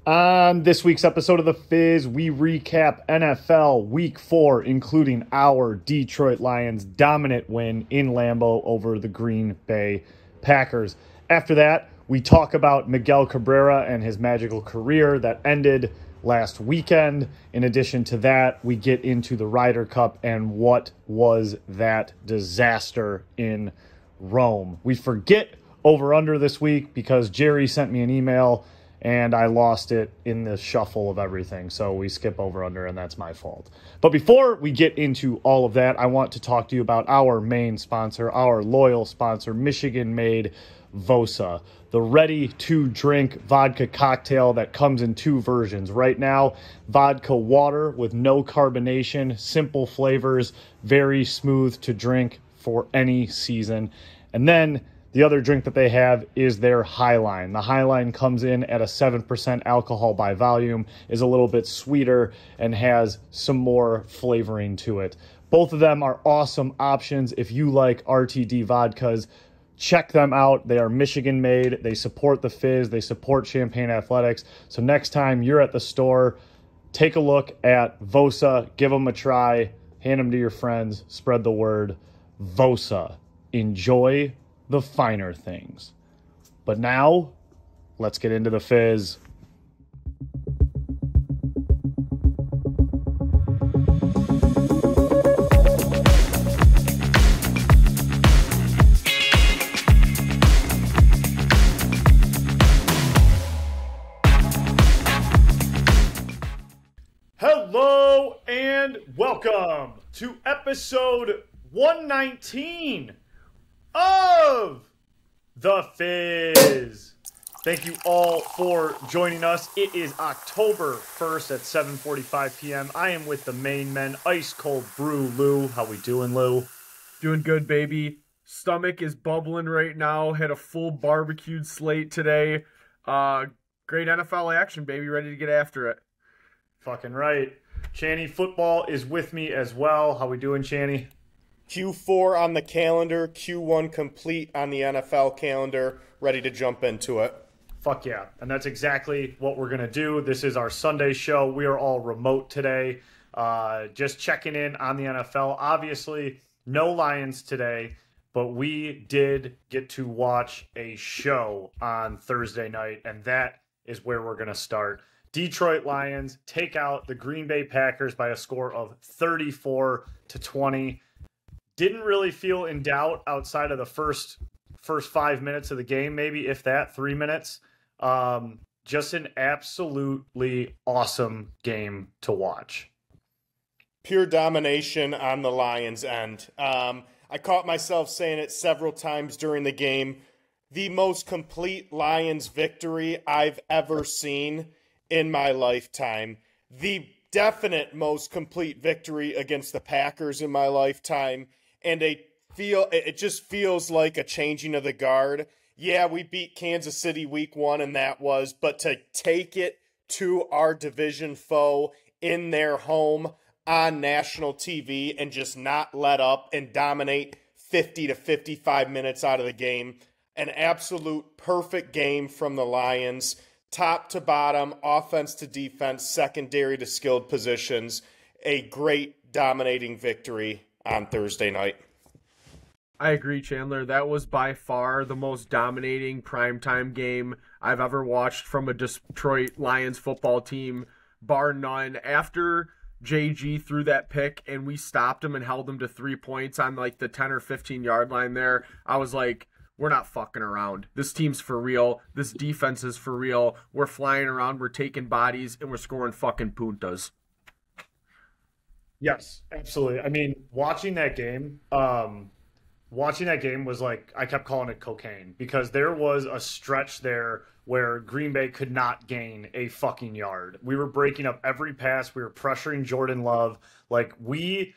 On this week's episode of The Fizz, we recap NFL Week 4, including our Detroit Lions' dominant win in Lambeau over the Green Bay Packers. After that, we talk about Miguel Cabrera and his magical career that ended last weekend. In addition to that, we get into the Ryder Cup and what was that disaster in Rome. We forget over-under this week because Jerry sent me an email and I lost it in the shuffle of everything. So we skip over under, and that's my fault. But before we get into all of that, I want to talk to you about our main sponsor, our loyal sponsor, Michigan-made Vosa, the ready-to-drink vodka cocktail that comes in two versions. Right now, vodka water with no carbonation, simple flavors, very smooth to drink for any season. And then the other drink that they have is their Highline. The Highline comes in at a 7% alcohol by volume, is a little bit sweeter, and has some more flavoring to it. Both of them are awesome options if you like RTD vodkas. Check them out. They are Michigan-made. They support the Fizz. They support Champaign Athletics. So next time you're at the store, take a look at Vosa. Give them a try. Hand them to your friends. Spread the word. Vosa. Enjoy the finer things. But now, let's get into the Fizz. Hello and welcome to episode 119 of The Fizz. Thank you all for joining us. It is October 1st at 7:45 p.m. I am with the main men, Ice Cold Brew Lou. How we doing, Lou? Doing good, baby. Stomach is bubbling right now. Had a full barbecued slate today. Great NFL action, baby. Ready to get after it. Fucking right. Channy Football is with me as well. How we doing, Channy? Q4 on the calendar, Q1 complete on the NFL calendar, ready to jump into it. Fuck yeah. And that's exactly what we're going to do. This is our Sunday show. We are all remote today. Just checking in on the NFL. Obviously, no Lions today, but we did get to watch a show on Thursday night, and that is where we're going to start. Detroit Lions take out the Green Bay Packers by a score of 34-20. Didn't really feel in doubt outside of the first 5 minutes of the game, maybe if that, 3 minutes. Just an absolutely awesome game to watch. Pure domination on the Lions' end. I caught myself saying it several times during the game. The most complete Lions victory I've ever seen in my lifetime. The definite most complete victory against the Packers in my lifetime. And it just feels like a changing of the guard. Yeah, we beat Kansas City week 1, and but to take it to our division foe in their home on national TV and just not let up and dominate 50 to 55 minutes out of the game. An absolute perfect game from the Lions, top to bottom, offense to defense, secondary to skilled positions. A great dominating victory on Thursday night. I agree, Chandler. That was by far the most dominating primetime game I've ever watched from a Detroit Lions football team, bar none. After JG threw that pick and we stopped him and held him to 3 points on like the 10 or 15 yard line there, I was like, we're not fucking around. This team's for real. This defense is for real. We're flying around, we're taking bodies, and we're scoring fucking puntas. Yes, absolutely. I mean, watching that game was like, I kept calling it cocaine because there was a stretch there where Green Bay could not gain a fucking yard. We were breaking up every pass. We were pressuring Jordan Love. Watching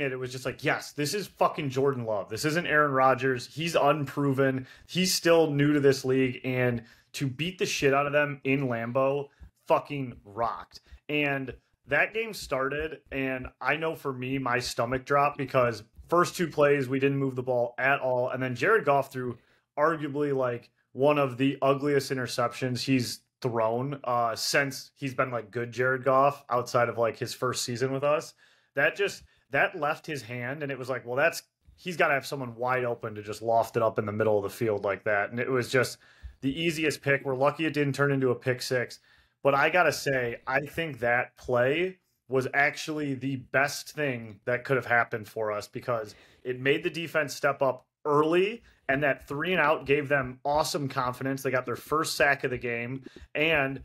it, it was just like, yes, this is fucking Jordan Love. This isn't Aaron Rodgers. He's unproven. He's still new to this league. And to beat the shit out of them in Lambeau fucking rocked. And that game started, and I know for me, my stomach dropped because first two plays, we didn't move the ball at all. And then Jared Goff threw arguably like one of the ugliest interceptions he's thrown since he's been like good Jared Goff outside of like his first season with us. That left his hand, and it was like, well, he's got to have someone wide open to just loft it up in the middle of the field like that. And it was just the easiest pick. We're lucky it didn't turn into a pick six. But I got to say, I think that play was actually the best thing that could have happened for us because it made the defense step up early, and that 3-and-out gave them awesome confidence. They got their first sack of the game. And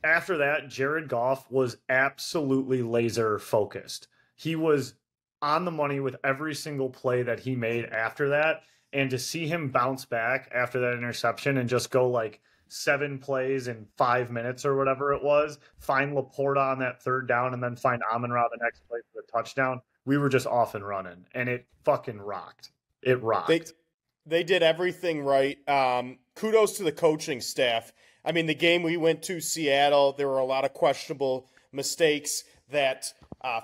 after that, Jared Goff was absolutely laser focused. He was on the money with every single play that he made after that. And to see him bounce back after that interception and just go like 7 plays in 5 minutes or whatever it was, find Laporta on that 3rd down and then find Amon-Ra the next play for the touchdown, we were just off and running. And it fucking rocked. It rocked. They did everything right. Kudos to the coaching staff. I mean, the game we went to, Seattle, there were a lot of questionable mistakes that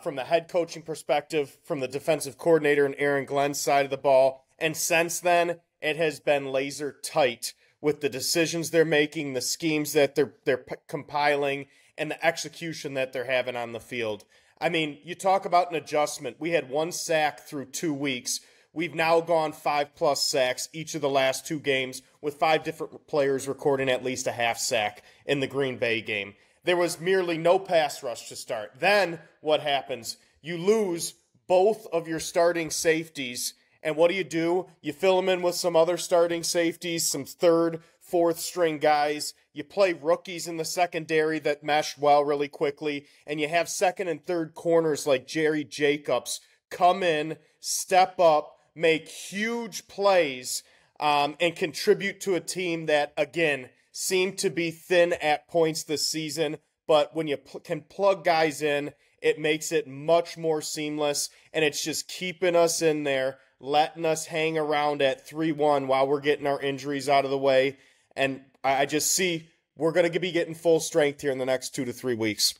from the head coaching perspective, from the defensive coordinator and Aaron Glenn's side of the ball. And since then, it has been laser tight with the decisions they're making, the schemes that they're compiling, and the execution that they're having on the field. I mean, you talk about an adjustment. We had 1 sack through 2 weeks. We've now gone 5+ sacks each of the last 2 games, with 5 different players recording at least a half sack in the Green Bay game. There was merely no pass rush to start. Then what happens? You lose both of your starting safeties, and what do? You fill them in with some other starting safeties, some 3rd, 4th string guys. You play rookies in the secondary that mesh well really quickly, and you have 2nd and 3rd corners like Jerry Jacobs come in, step up, make huge plays, and contribute to a team that, again, seemed to be thin at points this season. But when you can plug guys in, it makes it much more seamless, and it's just keeping us in there, letting us hang around at 3-1 while we're getting our injuries out of the way. And I just see we're going to be getting full strength here in the next 2 to 3 weeks.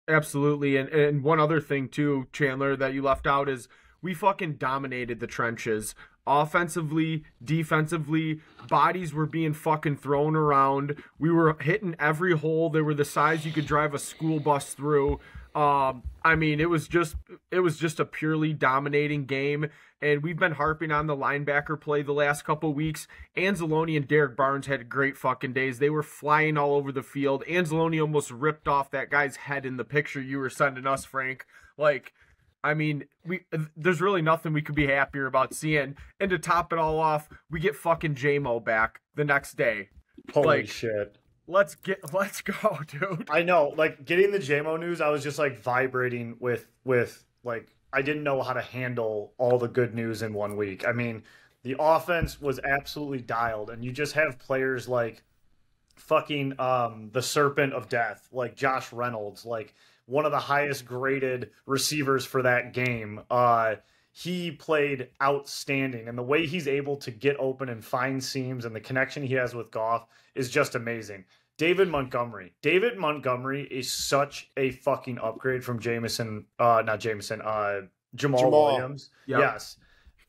Absolutely. And one other thing too, Chandler, that you left out is we fucking dominated the trenches. Offensively, defensively, bodies were being fucking thrown around. We were hitting every hole. They were the size you could drive a school bus through. I mean, it was just a purely dominating game, and we've been harping on the linebacker play the last couple weeks. Anzalone and Derek Barnes had great fucking days. They were flying all over the field. Anzalone almost ripped off that guy's head in the picture you were sending us, Frank. Like, I mean, there's really nothing we could be happier about seeing. And to top it all off, we get fucking J-Mo back the next day. Holy shit. Let's go, dude. I know, like, getting the JMO news, I was just like vibrating with like, I didn't know how to handle all the good news in 1 week. I mean, the offense was absolutely dialed, and you just have players like fucking the Serpent of Death, like Josh Reynolds, like one of the highest graded receivers for that game. He played outstanding, and the way he's able to get open and find seams and the connection he has with Goff is just amazing. David Montgomery is such a fucking upgrade from Jamal Williams. Yep. Yes.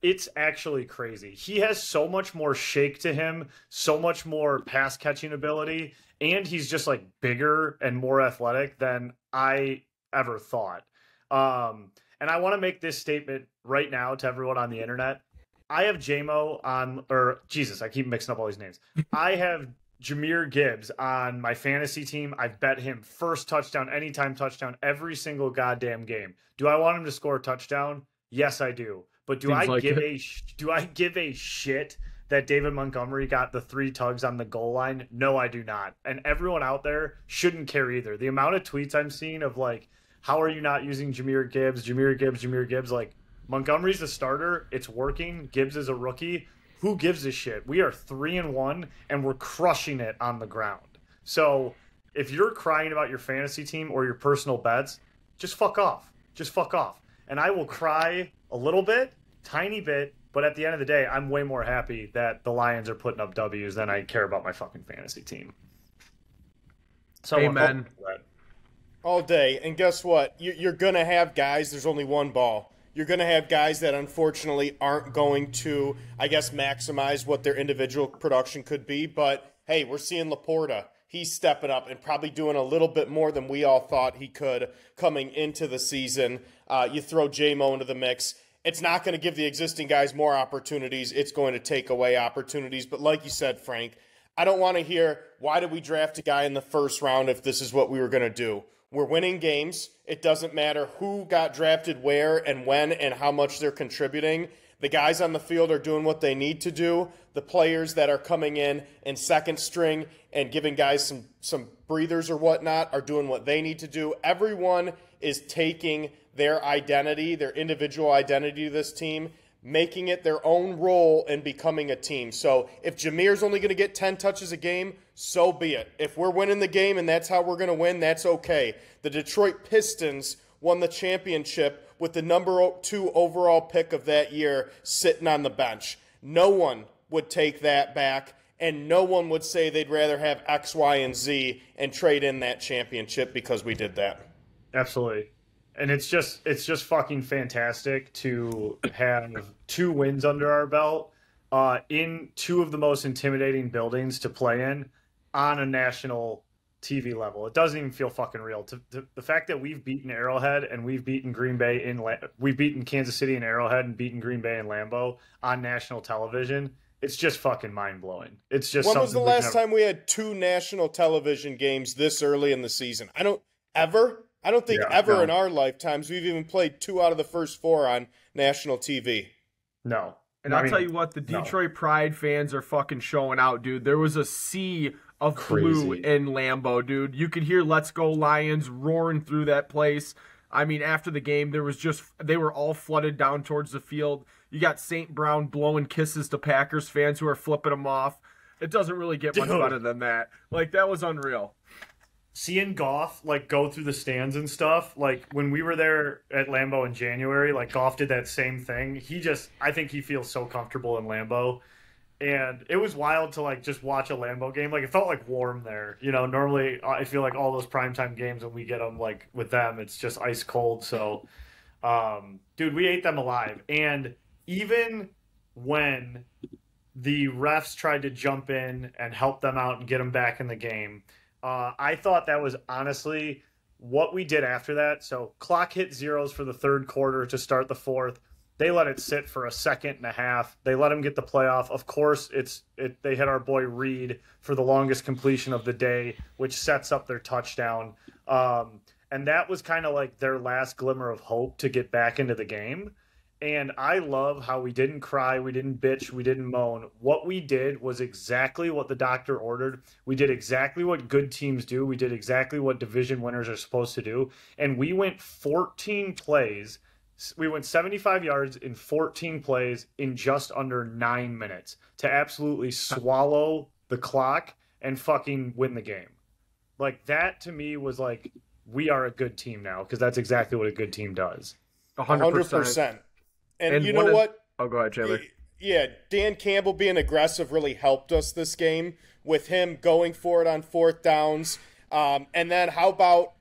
It's actually crazy. He has so much more shake to him, so much more pass catching ability, and he's just like bigger and more athletic than I ever thought. And I want to make this statement right now to everyone on the internet. I have JMO on, or Jesus, I keep mixing up all these names. I have Jahmyr Gibbs on my fantasy team. I've bet him first touchdown, anytime touchdown, every single goddamn game. Do I want him to score a touchdown? Yes, I do. But do I give a shit that David Montgomery got the 3 tugs on the goal line? No, I do not. And everyone out there shouldn't care either. The amount of tweets I'm seeing of like, how are you not using Jahmyr Gibbs? Like, Montgomery's the starter. It's working. Gibbs is a rookie. Who gives a shit? We are 3-1, and we're crushing it on the ground. So if you're crying about your fantasy team or your personal bets, just fuck off. Just fuck off. And I will cry a little bit, tiny bit, but at the end of the day, I'm way more happy that the Lions are putting up W's than I care about my fucking fantasy team. So amen. All day. And guess what? You're going to have guys, there's only one ball. You're going to have guys that unfortunately aren't going to, I guess, maximize what their individual production could be. But, hey, we're seeing Laporta. he's stepping up and probably doing a little bit more than we all thought he could coming into the season. You throw J-Mo into the mix. It's not going to give the existing guys more opportunities. It's going to take away opportunities. But like you said, Frank, I don't want to hear, why did we draft a guy in the first round if this is what we were going to do? We're winning games. It doesn't matter who got drafted where and when and how much they're contributing. The guys on the field are doing what they need to do. The players that are coming in second string and giving guys some breathers or whatnot are doing what they need to do. Everyone is taking their identity, their individual identity to this team, making it their own role and becoming a team. So if Jameer's only going to get 10 touches a game, so be it. If we're winning the game and that's how we're going to win, that's okay. The Detroit Pistons won the championship with the number 2 overall pick of that year sitting on the bench. No one would take that back, and no one would say they'd rather have X, Y, and Z and trade in that championship because we did that. Absolutely. And it's just fucking fantastic to have 2 wins under our belt in 2 of the most intimidating buildings to play in on a national TV level. It doesn't even feel fucking real. The fact that we've beaten Arrowhead and we've beaten we've beaten Kansas City in Arrowhead and beaten Green Bay and Lambeau on national television, it's just fucking mind-blowing. It's just when was the last time we had 2 national television games this early in the season? I don't think ever in our lifetimes we've even played 2 out of the first 4 on national TV. No. And I'll tell you what, the Detroit Pride fans are fucking showing out, dude. There was a sea of blue in Lambeau, dude. You could hear "Let's Go Lions" roaring through that place. I mean, after the game, they were all flooded down towards the field. You got St. Brown blowing kisses to Packers fans who are flipping them off. It doesn't really get much better than that. Like, that was unreal. Seeing Goff go through the stands and stuff, when we were there at Lambeau in January, Goff did that same thing. I think he feels so comfortable in Lambeau, and it was wild to just watch a Lambeau game. It felt warm there. Normally I feel like all those primetime games when we get them with them, it's just ice cold. So, dude, we ate them alive. And even when the refs tried to jump in and help them out and get them back in the game, I thought that was honestly what we did after that. So clock hit zeros for the third quarter to start the fourth. They let it sit for a second and a half. They let him get the playoff. Of course, they hit our boy Reed for the longest completion of the day, which sets up their touchdown. And that was kind of their last glimmer of hope to get back into the game. And I love how we didn't cry, we didn't bitch, we didn't moan. What we did was exactly what the doctor ordered. We did exactly what good teams do. We did exactly what division winners are supposed to do. And we went 14 plays. We went 75 yards in 14 plays in just under 9 minutes to absolutely swallow the clock and fucking win the game. That to me was we are a good team now, because that's exactly what a good team does. 100%. And you know what? Oh, go ahead, Chandler. Yeah, Dan Campbell being aggressive really helped us this game with him going for it on 4th downs. And then how about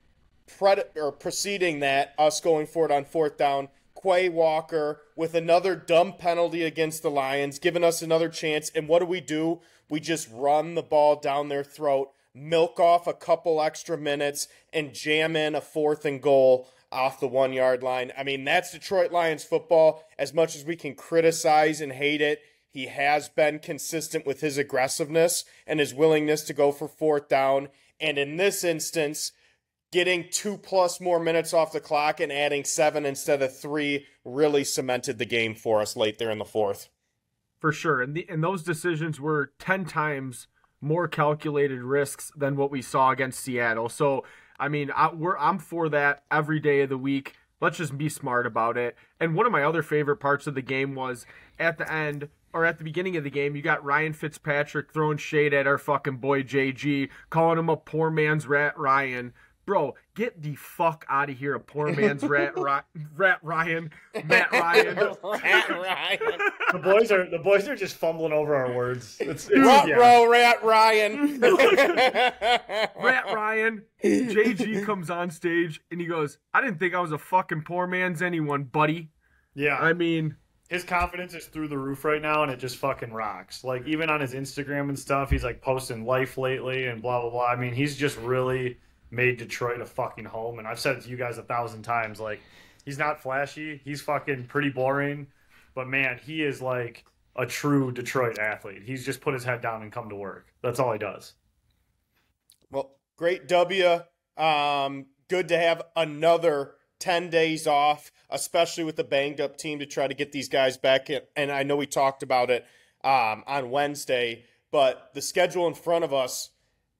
preceding that, us going for it on 4th down, Quay Walker with another dumb penalty against the Lions, giving us another chance. And what do? We just run the ball down their throat, milk off a couple extra minutes, and jam in a 4th and goal off the 1-yard line. I mean, that's Detroit Lions football. As much as we can criticize and hate it, he has been consistent with his aggressiveness and his willingness to go for 4th down. And in this instance, getting 2+ more minutes off the clock and adding 7 instead of 3 really cemented the game for us late there in the 4th. For sure. And those decisions were 10 times more calculated risks than what we saw against Seattle. So, I mean, I'm for that every day of the week. Let's just be smart about it. And one of my other favorite parts of the game was at the end, or at the beginning of the game, you got Ryan Fitzpatrick throwing shade at our fucking boy JG, calling him a poor man's Rat Ryan. Bro, get the fuck out of here, a poor man's Rat Ryan, Matt Ryan. Rat Ryan. The boys are just fumbling over our words. Rat Ryan. Rat Ryan. JG comes on stage and he goes, "I didn't think I was a fucking poor man's anyone, buddy." Yeah. I mean, his confidence is through the roof right now, and it just fucking rocks. Like, even on his Instagram and stuff, he's like posting life lately and blah, blah, blah. I mean, he's just really made Detroit a fucking home. And I've said it to you guys 1,000 times. Like, he's not flashy. He's fucking pretty boring. But, man, he is like a true Detroit athlete. He's just put his head down and come to work. That's all he does. Well, great W. Good to have another 10 days off, especially with the banged-up team, to try to get these guys back. And I know we talked about it on Wednesday, but the schedule in front of us,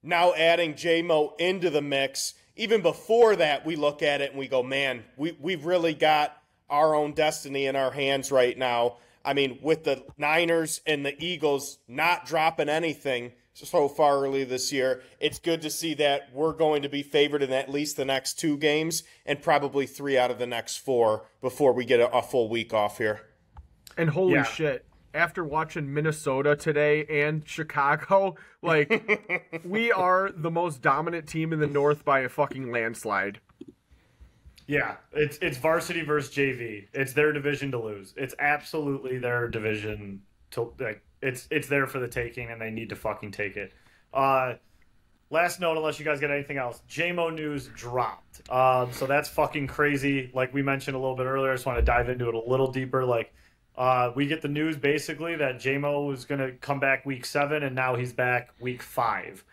now adding J-Mo into the mix, even before that, we look at it and we go, man, we've really got our own destiny in our hands right now. I mean, with the Niners and the Eagles not dropping anything so far early this year, it's good to see that we're going to be favored in at least the next 2 games and probably 3 out of the next 4 before we get a full week off here. And holy shit, after watching Minnesota today and Chicago, like, we are the most dominant team in the North by a fucking landslide. Yeah, it's varsity versus JV. It's their division to lose. It's absolutely their division to, like, it's there for the taking, and they need to fucking take it. Last note, unless you guys got anything else, J-Mo news dropped. So that's fucking crazy. Like we mentioned a little bit earlier, I just want to dive into it a little deeper. Like, we get the news basically that J-Mo was going to come back week 7, and now he's back week 5.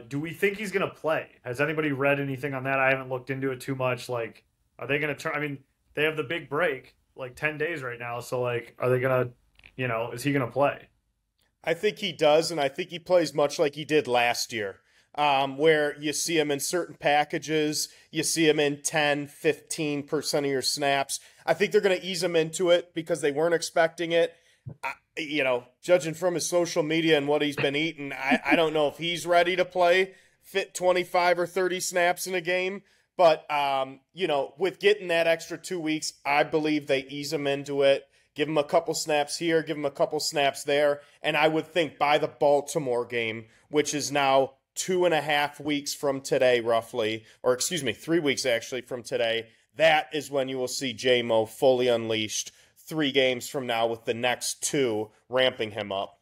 Do we think he's going to play? Has anybody read anything on that? I haven't looked into it too much. Like, are they going to turn? I mean, they have the big break, like 10 days right now. So, like, are they going to, you know, is he going to play? I think he does, and I think he plays much like he did last year, where you see him in certain packages, you see him in 10, 15% of your snaps. I think they're going to ease him into it because they weren't expecting it. You know, judging from his social media and what he's been eating, I don't know if he's ready to play fit 25 or 30 snaps in a game. But, you know, with getting that extra 2 weeks, I believe they ease him into it. Give him a couple snaps here, give him a couple snaps there. And I would think by the Baltimore game, which is now 2.5 weeks from today, roughly, or excuse me, 3 weeks actually from today, that is when you will see J-Mo fully unleashed 3 games from now, with the next 2 ramping him up.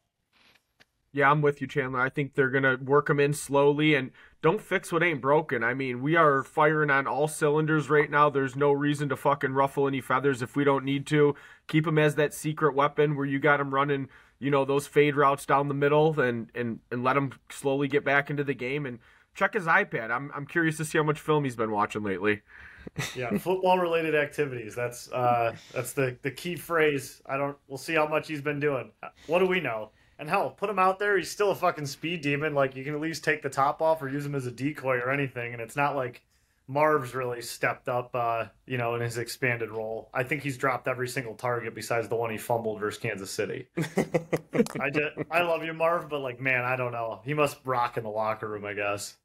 Yeah, I'm with you, Chandler. I think they're going to work him in slowly and don't fix what ain't broken. I mean, we are firing on all cylinders right now. There's no reason to fucking ruffle any feathers if we don't need to. Keep him as that secret weapon where you got him running, you know, those fade routes down the middle and let him slowly get back into the game. And check his iPad. I'm curious to see how much film he's been watching lately. Yeah, football-related activities. That's the key phrase. We'll see how much he's been doing. What do we know? And hell, put him out there. He's still a fucking speed demon. Like, you can at least take the top off or use him as a decoy or anything. And it's not like Marv's really stepped up, you know, in his expanded role. I think he's dropped every single target besides the one he fumbled versus Kansas City. I love you, Marv, but, like, man, I don't know. He must rock in the locker room, I guess.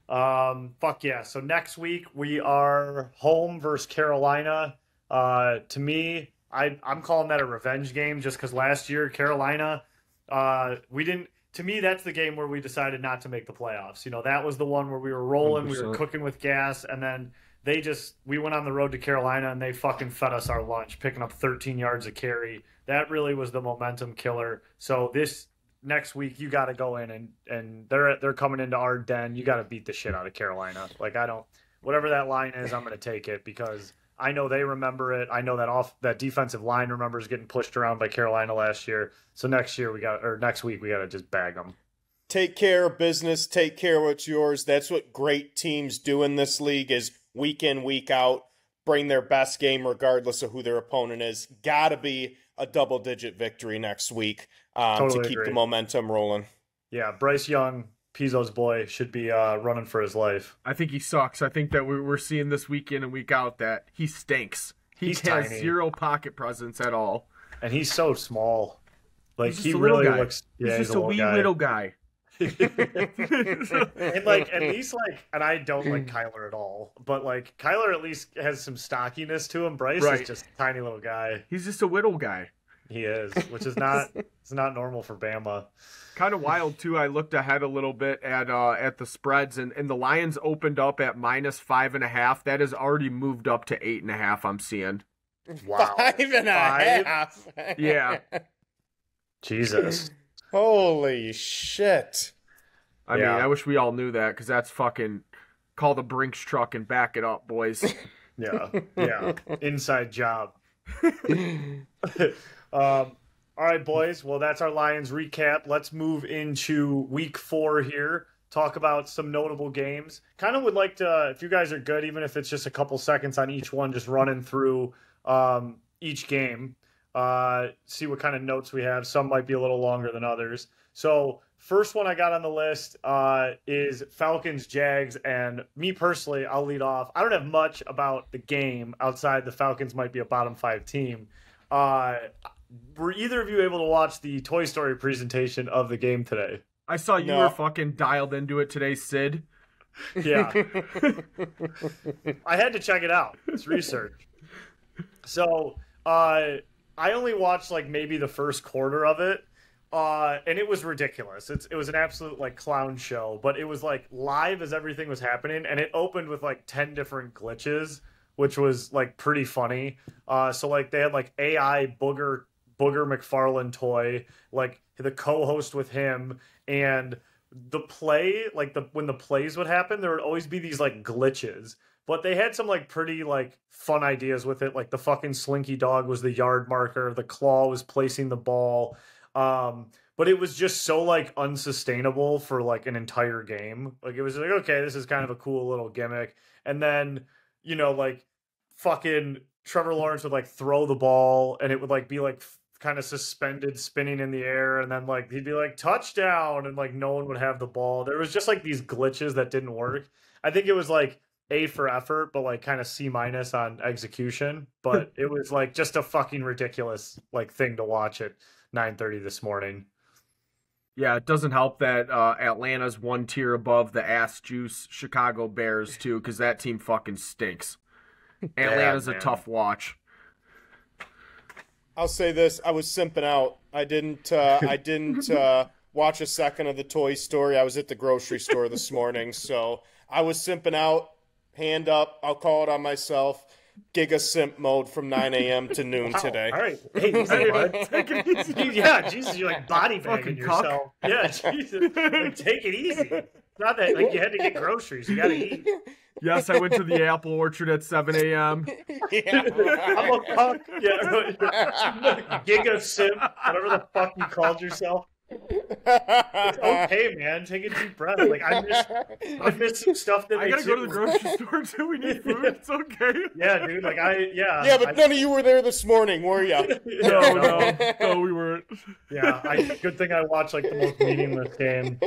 Fuck yeah. So next week we are home versus Carolina. To me, I'm calling that a revenge game just because last year Carolina, we didn't. To me, that's the game where we decided not to make the playoffs. You know, that was the one where we were rolling, 100%. We were cooking with gas, and then we went on the road to Carolina and they fucking fed us our lunch, picking up 13 yards a carry. That really was the momentum killer. So this next week you got to go in and they're coming into our den. You got to beat the shit out of Carolina. Like, whatever that line is, I'm going to take it because I know they remember it. I know that defensive line remembers getting pushed around by Carolina last year. So next week we got to just bag them. Take care of business. Take care of what's yours. That's what great teams do in this league, is week in, week out, bring their best game regardless of who their opponent is. Got to be a double-digit victory next week to keep the momentum rolling. Yeah, Bryce Young, Pizzo's boy, should be running for his life. I think he sucks. I think that we're seeing this week in and week out that he stinks. He has tiny. Zero pocket presence at all. And he's so small. Like, he really looks... Yeah, he's just a wee little guy. And, like, at least, like, and I don't like Kyler at all, but, like, Kyler at least has some stockiness to him. Bryce is just a tiny little guy. He's just a whittle guy. He is, which is not it's not normal for Bama. Kind of wild too. I looked ahead a little bit at the spreads, and the Lions opened up at -5.5. That has already moved up to 8.5. I'm seeing. Wow, 5.5. Yeah. Jesus. Holy shit. I mean, I wish we all knew that, because that's fucking call the Brinks truck and back it up, boys. Yeah. Inside job. All right, boys. Well, that's our Lions recap. Let's move into week 4 here. Talk about some notable games. Kind of would like to, if you guys are good, even if it's just a couple seconds on each one, just running through each game. See what kind of notes we have. Some might be a little longer than others. So first one I got on the list is Falcons-Jags. And me personally, I'll lead off. I don't have much about the game outside the Falcons might be a bottom 5 team. Were either of you able to watch the Toy Story presentation of the game today? I saw you were fucking dialed into it today, Sid. Yeah. I had to check it out. It's research. So I only watched like maybe the first quarter of it. And it was ridiculous. It was an absolute like clown show, but it was like live as everything was happening, and it opened with like 10 different glitches, which was like pretty funny. So like they had like AI Booger McFarlane toy, like the co-host with him, and the play, like when the plays would happen, there would always be these like glitches. But they had some like pretty like fun ideas with it. Like the fucking Slinky Dog was the yard marker, the Claw was placing the ball. But it was just so like unsustainable for like an entire game. Like it was like, okay, this is kind of a cool little gimmick. And then, you know, like fucking Trevor Lawrence would like throw the ball and it would like be like kind of suspended spinning in the air, and then like he'd be like touchdown, and like no one would have the ball. There was just like these glitches that didn't work. I think it was like A for effort, but like kind of C- on execution. But it was like just a fucking ridiculous like thing to watch at 9:30 this morning. Yeah, it doesn't help that Atlanta's one tier above the ass juice Chicago Bears too, because that team fucking stinks. Atlanta's a tough watch. I'll say this: I was simping out. I didn't watch a second of the Toy Story. I was at the grocery store this morning, so I was simping out. Hand up, I'll call it on myself. Giga simp mode from 9 a.m. to noon today. All right, hey, bud. Take it easy. Yeah, Jesus, you're like body bagging yourself. Yeah, Jesus, like, take it easy. It's not that like you had to get groceries. You got to eat. Yes, I went to the apple orchard at 7 a.m. Yeah. I'm a punk. Yeah, Giga simp, whatever the fuck you called yourself. It's okay, man. Take a deep breath. Like I miss some stuff that I gotta go to the grocery store too. We need food. It's okay. Yeah, dude. Like Yeah, but none of you were there this morning, were you? No, we weren't. Yeah, good thing I watched like the most meaningless game.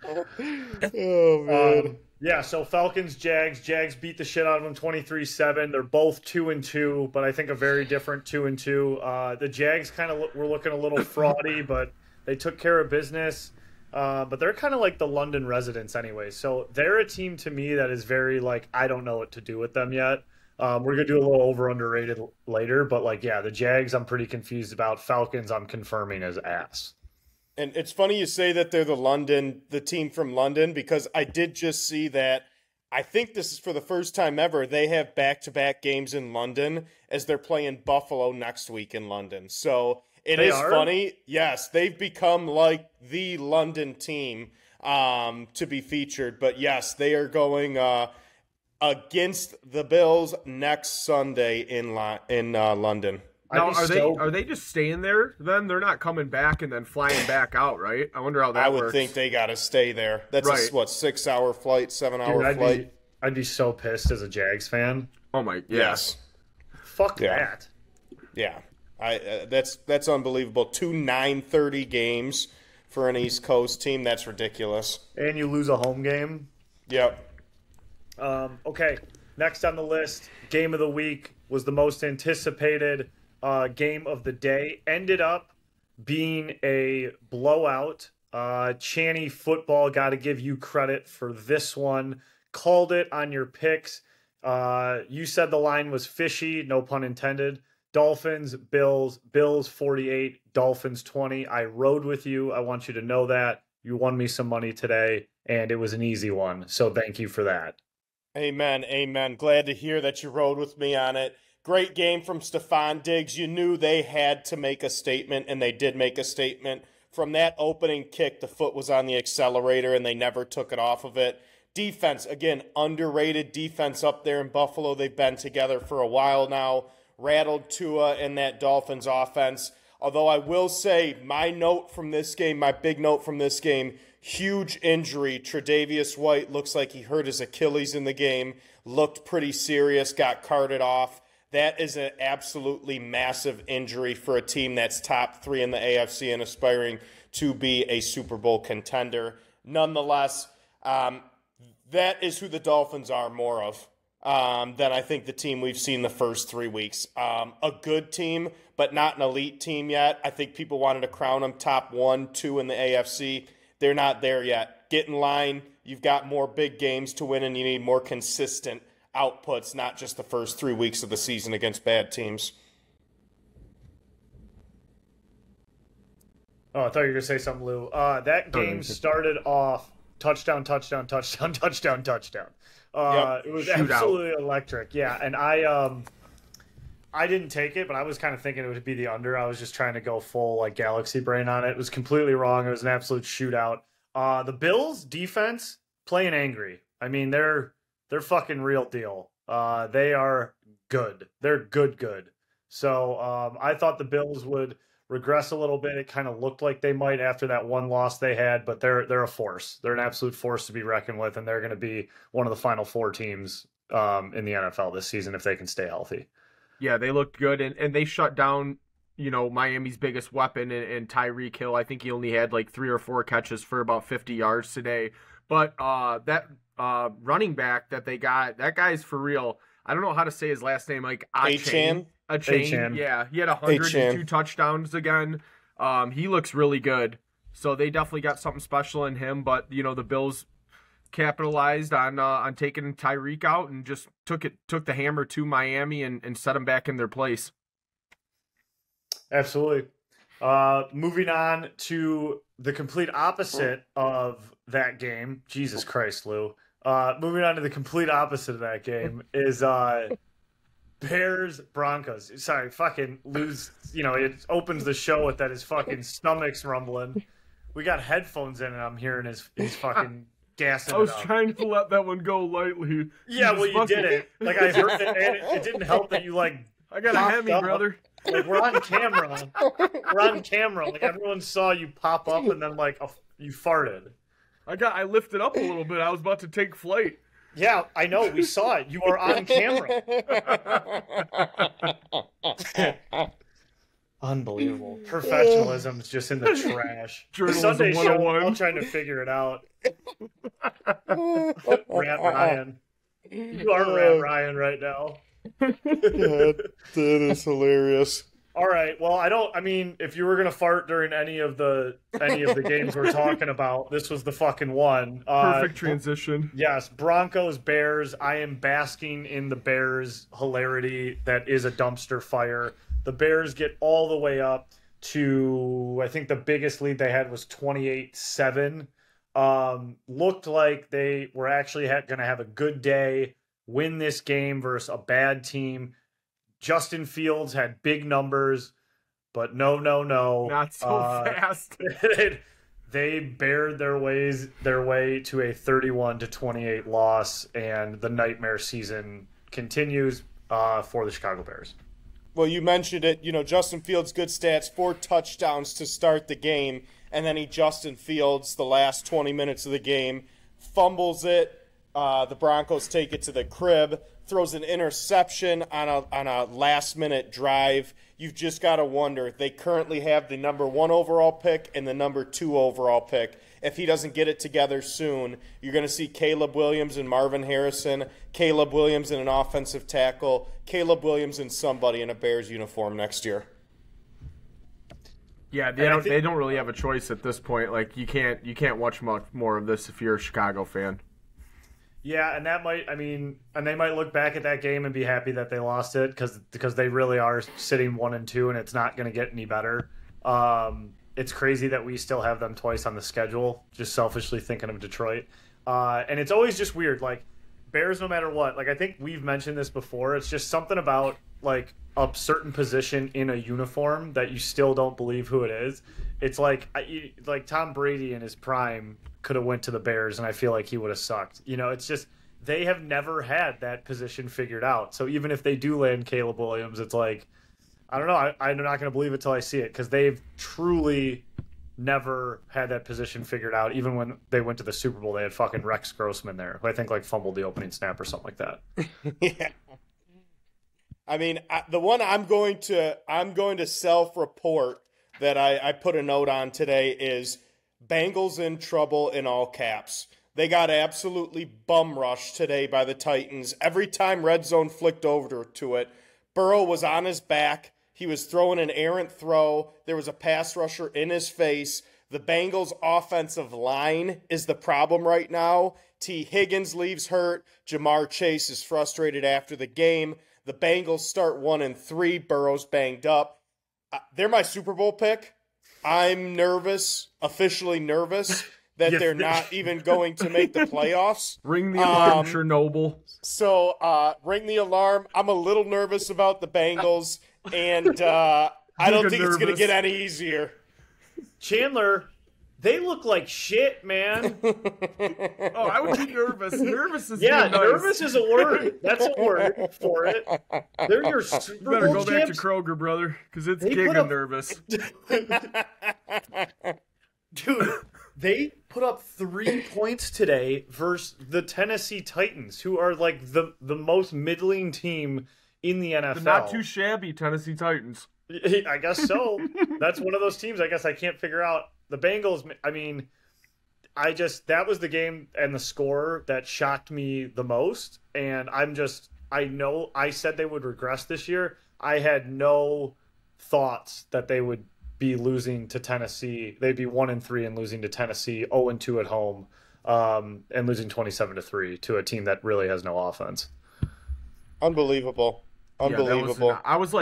Oh man. Yeah, so Falcons, Jags beat the shit out of them 23-7. They're both 2-2, but I think a very different 2-2. The Jags kind of were looking a little fraudy, but they took care of business. But they're kind of like the London residents anyway. So they're a team to me that is very like, I don't know what to do with them yet. We're going to do a little over underrated later, but like, yeah, the Jags I'm pretty confused about. Falcons I'm confirming as ass. And it's funny you say that they're the team from London, because I did just see that. I think this is for the first time ever. They have back-to-back games in London as they're playing Buffalo next week in London. So it is funny. Yes, they've become like the London team to be featured. But yes, they are going against the Bills next Sunday in London. Now, are they just staying there then? They're not coming back and then flying back out, right? I wonder how that works. I would think they got to stay there. That's a 6-hour flight, 7-hour flight? I'd be so pissed as a Jags fan. Oh, my. Yes. Fuck that. Yeah. That's unbelievable. 2 9:30 games for an East Coast team. That's ridiculous. And you lose a home game. Yep. Okay, next on the list, game of the week was the most anticipated game of the day. Ended up being a blowout. Channy Football, got to give you credit for this one. Called it on your picks. You said the line was fishy, no pun intended. Dolphins, Bills, Bills 48, Dolphins 20. I rode with you. I want you to know that. You won me some money today, and it was an easy one. So thank you for that. Amen. Amen. Glad to hear that you rode with me on it. Great game from Stephon Diggs. You knew they had to make a statement, and they did make a statement. From that opening kick, the foot was on the accelerator, and they never took it off of it. Defense, again, underrated defense up there in Buffalo. They've been together for a while now. Rattled Tua in that Dolphins offense. Although I will say my note from this game, my big note from this game, huge injury. Tre'Davious White looks like he hurt his Achilles in the game. Looked pretty serious, got carted off. That is an absolutely massive injury for a team that's top 3 in the AFC and aspiring to be a Super Bowl contender. Nonetheless, that is who the Dolphins are more of than I think the team we've seen the first 3 weeks. A good team, but not an elite team yet. I think people wanted to crown them top 1, 2 in the AFC. They're not there yet. Get in line. You've got more big games to win, and you need more consistent outputs, not just the first 3 weeks of the season against bad teams. Oh, I thought you were going to say something, Lou. That game started off touchdown, touchdown, touchdown, touchdown, touchdown. It was absolutely electric. Yeah, and I didn't take it, but I was kind of thinking it would be the under. I was just trying to go full like galaxy brain on it. It was completely wrong. It was an absolute shootout. The Bills defense playing angry. I mean, they're fucking real deal. They are good. They're good. So I thought the Bills would regress a little bit. It kind of looked like they might after that one loss they had, but they're a force. They're an absolute force to be reckoned with, and they're going to be one of the final 4 teams in the NFL this season if they can stay healthy. Yeah, they looked good, and they shut down, Miami's biggest weapon in Tyreek Hill. I think he only had like 3 or 4 catches for about 50 yards today. But that running back that they got, that guy's for real. I don't know how to say his last name, like Achane. Yeah, he had 102 touchdowns again. He looks really good. So they definitely got something special in him. But, the Bills capitalized on taking Tyreek out and just took the hammer to Miami and set them back in their place. Absolutely. Moving on to the complete opposite of that game. Jesus Christ, Lou. Moving on to the complete opposite of that game is Bears Broncos. Sorry, fucking Lou's, it opens the show with that his fucking stomach's rumbling. We got headphones in and I'm hearing his fucking gassing. I was trying to let that one go lightly. Yeah, well, you did it. Like, I heard it, and it didn't help that you, like, I got a Hemi, brother. Like, we're on camera. Like, everyone saw you pop up and then, like, you farted. I lifted up a little bit. I was about to take flight. Yeah, I know. We saw it. You are on camera. Unbelievable. Professionalism's just in the trash. The Sunday show, I'm trying to figure it out. Rat Ryan. You are Rat Ryan right now. That is hilarious. All right. Well, if you were gonna fart during any of the games we're talking about, this was the fucking one. Perfect transition. Yes, Broncos, Bears. I am basking in the Bears hilarity that is a dumpster fire. The Bears get all the way up to, I think the biggest lead they had was 28-7. Looked like they were actually going to have a good day, win this game versus a bad team. Justin Fields had big numbers, but no. Not so fast. They bared their way to a 31-28 loss, and the nightmare season continues for the Chicago Bears. Well, you mentioned it. Justin Fields, good stats, 4 touchdowns to start the game, and then Justin Fields, the last 20 minutes of the game, fumbles it. The Broncos take it to the crib, throws an interception on a last-minute drive. You've just got to wonder. They currently have the number 1 overall pick and the number 2 overall pick. If he doesn't get it together soon, you're going to see Caleb Williams and Marvin Harrison, Caleb Williams in an offensive tackle, Caleb Williams and somebody in a Bears uniform next year. Yeah, they don't really have a choice at this point. Like, you can't watch much more of this if you're a Chicago fan. Yeah, and that might, I mean, and they might look back at that game and be happy that they lost it because they really are sitting 1-2, and it's not going to get any better. It's crazy that we still have them twice on the schedule. Just selfishly thinking of Detroit, and it's always just weird. Like Bears, no matter what. Like I think we've mentioned this before. It's just something about like a certain position in a uniform that you still don't believe who it is. It's like Tom Brady in his prime could have went to the Bears, and I feel like he would have sucked. You know, it's just they have never had that position figured out. So even if they do land Caleb Williams, it's like I don't know. I'm not going to believe it till I see it because they've truly never had that position figured out. Even when they went to the Super Bowl, they had fucking Rex Grossman there, who I think like fumbled the opening snap or something like that. Yeah. I mean, the one I'm going to self-report that I put a note on today is Bengals in trouble in all caps. They got absolutely bum rushed today by the Titans. Every time red zone flicked over to it, Burrow was on his back. He was throwing an errant throw. There was a pass rusher in his face. The Bengals' offensive line is the problem right now. T. Higgins leaves hurt. Jamar Chase is frustrated after the game. The Bengals start 1-3. Burrow's banged up. They're my Super Bowl pick. I'm nervous, officially nervous, that they're not even going to make the playoffs. Ring the alarm, Chernobyl. So ring the alarm. I'm a little nervous about the Bengals, and I don't think it's going to get any easier. Chandler, they look like shit, man. Oh, I would be nervous. Nervous is nervous is a word. That's a word for it. They're your Super You better Bowl go back to champs. Kroger, brother, because it's giga nervous. Dude, they put up 3 points today versus the Tennessee Titans, who are like the most middling team in the NFL. The not too shabby Tennessee Titans. I guess so. That's one of those teams I guess I can't figure out. The Bengals, I mean, that was the game and the score that shocked me the most. And I know I said they would regress this year. I had no thoughts that they would be losing to Tennessee. They'd be 1-3 and losing to Tennessee, 0-2 at home, and losing 27-3 to a team that really has no offense. Unbelievable. Unbelievable. Yeah, I was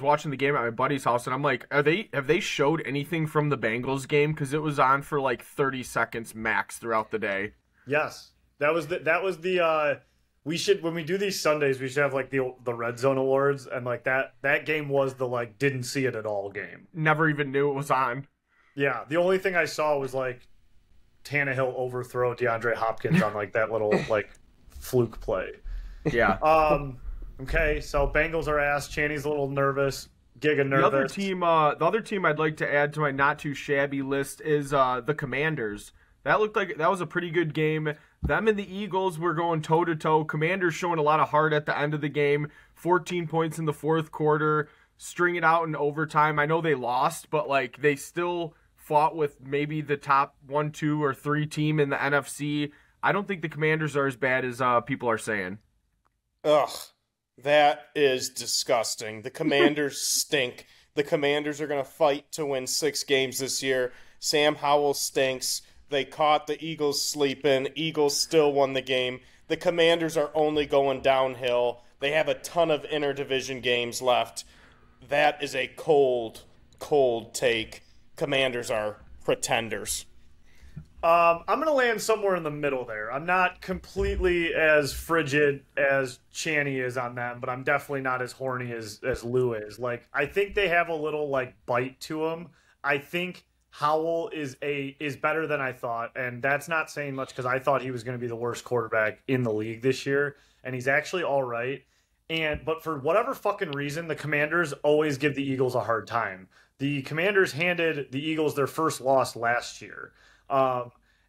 watching the game at my buddy's house, and I'm like, have they showed anything from the Bengals game? Because it was on for like 30 seconds max throughout the day. Yes, that was the. We should, when we do these Sundays, we should have like the Red Zone Awards, and like that game was the like didn't see it at all game. Never even knew it was on. Yeah, the only thing I saw was like Tannehill overthrow DeAndre Hopkins on like that little like fluke play. Yeah. Okay, so Bengals are ass. Channy's a little nervous. Giga nervous. The other team I'd like to add to my not too shabby list is the Commanders. That looked like that was a pretty good game. Them and the Eagles were going toe to toe. Commanders showing a lot of heart at the end of the game. 14 points in the fourth quarter. String it out in overtime. I know they lost, but like they still fought with maybe the top 1, 2, or 3 team in the NFC. I don't think the Commanders are as bad as people are saying. Ugh. That is disgusting. The Commanders stink. The Commanders are going to fight to win 6 games this year. Sam Howell stinks. They caught the Eagles sleeping. Eagles still won the game. The Commanders are only going downhill. They have a ton of interdivision games left. That is a cold, cold take. Commanders are pretenders. I'm going to land somewhere in the middle there. I'm not completely as frigid as Channy is on them, but I'm definitely not as horny as Lou is. Like, I think they have a little, like, bite to them. I think Howell is better than I thought, and that's not saying much because I thought he was going to be the worst quarterback in the league this year, and he's actually all right. But for whatever fucking reason, the Commanders always give the Eagles a hard time. The Commanders handed the Eagles their first loss last year.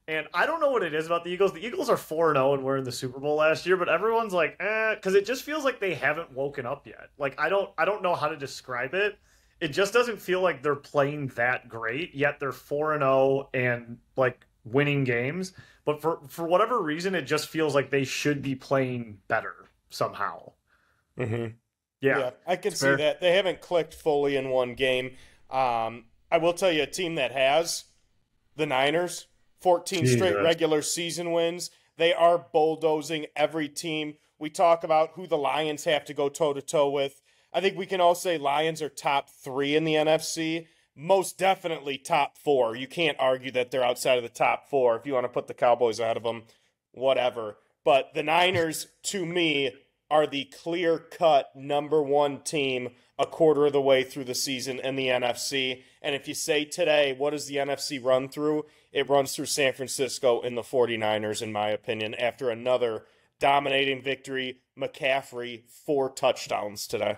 And I don't know what it is about the Eagles. The Eagles are 4-0 and were in the Super Bowl last year, but everyone's like, because it just feels like they haven't woken up yet. Like, I don't know how to describe it. It just doesn't feel like they're playing that great, yet they're 4-0 and like winning games. But for whatever reason, it just feels like they should be playing better somehow. Mm-hmm. Yeah, I can see that. They haven't clicked fully in one game. I will tell you a team that has, the Niners, 14 straight regular season wins. They are bulldozing every team. We talk about who the Lions have to go toe-to-toe with. I think we can all say Lions are top 3 in the NFC. Most definitely top 4. You can't argue that they're outside of the top 4. If you want to put the Cowboys ahead of them, whatever. But the Niners, to me, are the clear-cut number 1 team a quarter of the way through the season in the NFC. And if you say today, what does the NFC run through? It runs through San Francisco and the 49ers, in my opinion, after another dominating victory. McCaffrey, 4 touchdowns today.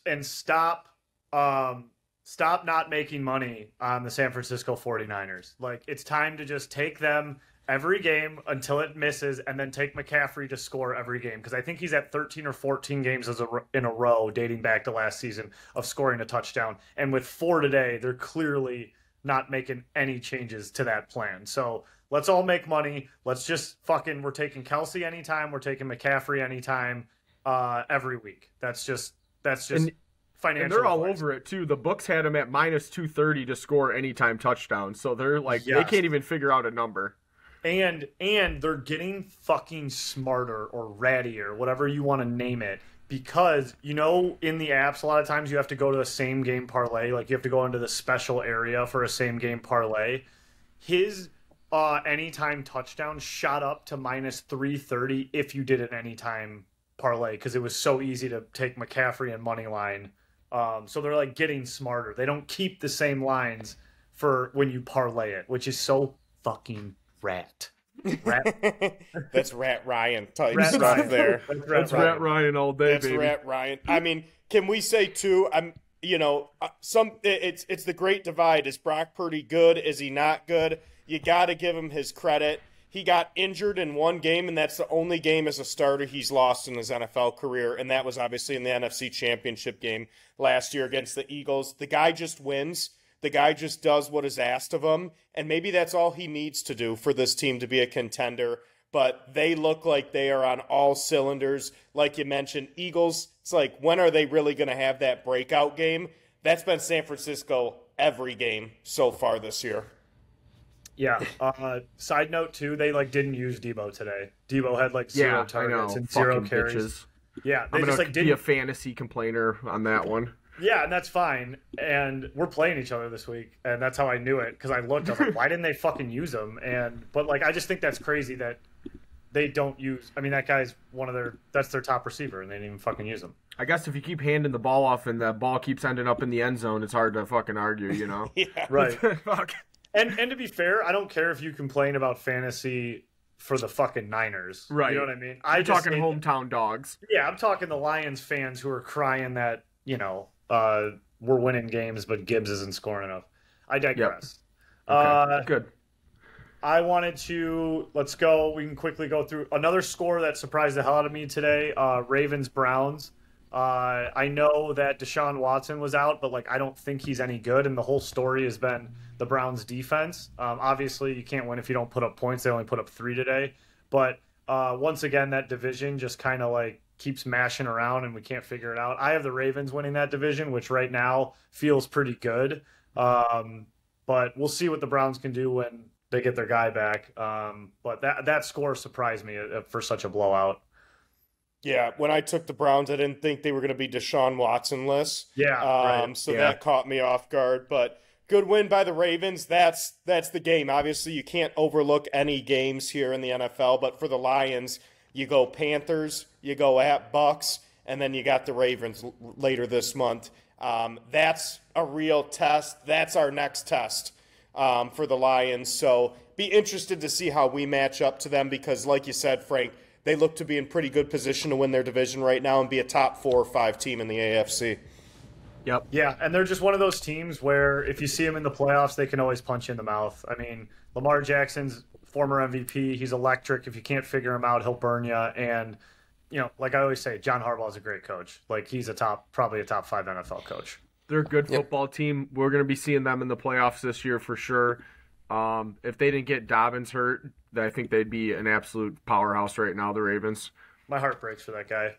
And stop not making money on the San Francisco 49ers. Like, it's time to just take them every game until it misses, and then take McCaffrey to score every game. Because I think he's at 13 or 14 games in a row, dating back to last season, of scoring a touchdown. And with 4 today, they're clearly not making any changes to that plan. So let's all make money. Let's just we're taking Kelsey anytime. We're taking McCaffrey anytime, every week. That's just financial. And they're all advice. over it, too. The books had him at minus 230 to score anytime touchdown. So they're like, They can't even figure out a number. And they're getting fucking smarter or rattier, whatever you want to name it, because, in the apps, a lot of times you have to go to a same game parlay. Like, you have to go into the special area for a same game parlay. His anytime touchdown shot up to minus 330 if you did an anytime parlay, because it was so easy to take McCaffrey and money line. So they're like getting smarter. They don't keep the same lines for when you parlay it, which is so fucking rat. That's Rat Ryan type Rat stuff Ryan. there. That's Rat Ryan all day, That's baby. Rat Ryan. I mean, can we say too? It's the great divide. Is Brock Purdy good? Is he not good? You got to give him his credit. He got injured in one game, and that's the only game as a starter he's lost in his NFL career, and that was obviously in the NFC Championship game last year against the Eagles. The guy just wins. The guy just does what is asked of him, and maybe that's all he needs to do for this team to be a contender. But they look like they are on all cylinders. Like you mentioned, Eagles, it's like, when are they really going to have that breakout game? That's been San Francisco every game so far this year. Yeah. Side note, too, they didn't use Debo today. Debo had 0 targets and 0 carries. Bitches. Yeah, they I'm just gonna didn't be a fantasy complainer on that one. Yeah, and that's fine. And we're playing each other this week, and that's how I knew it, because I looked. I was like, why didn't they fucking use him? But I just think that's crazy that they don't use. I mean, that guy's that's their top receiver, and they didn't even fucking use him. I guess if you keep handing the ball off and the ball keeps ending up in the end zone, it's hard to fucking argue, Yeah. Right. Fuck. And to be fair, I don't care if you complain about fantasy for the fucking Niners. Right. You know what I mean? I'm talking hometown dogs. Yeah, I'm talking the Lions fans who are crying that, we're winning games, but Gibbs isn't scoring enough. I digress. Yep. Okay. Good. I wanted to, let's go, we can quickly go through another score that surprised the hell out of me today, Ravens-Browns. I know that Deshaun Watson was out, but I don't think he's any good, and the whole story has been the Browns defense. Obviously, you can't win if you don't put up points. They only put up 3 today, but once again, that division just kind of keeps mashing around, and we can't figure it out. I have the Ravens winning that division, which right now feels pretty good, but we'll see what the Browns can do when they get their guy back. But that score surprised me for such a blowout. Yeah, when I took the Browns, I didn't think they were going to be Deshaun Watson-less. Yeah, right. So that caught me off guard. But good win by the Ravens. That's the game. Obviously, you can't overlook any games here in the NFL. But for the Lions, you go Panthers, you go at Bucks, and then you got the Ravens later this month. That's a real test. That's our next test for the Lions. So be interested to see how we match up to them because, like you said, Frank, they look to be in pretty good position to win their division right now and be a top 4 or 5 team in the AFC. Yep. Yeah, and they're just one of those teams where if you see them in the playoffs, they can always punch you in the mouth. I mean, Lamar Jackson's former MVP. He's electric. If you can't figure him out, he'll burn you. And, like I always say, John Harbaugh is a great coach. He's probably a top 5 NFL coach. They're a good football team. We're going to be seeing them in the playoffs this year for sure. If they didn't get Dobbins hurt, I think they'd be an absolute powerhouse right now, the Ravens. My heart breaks for that guy.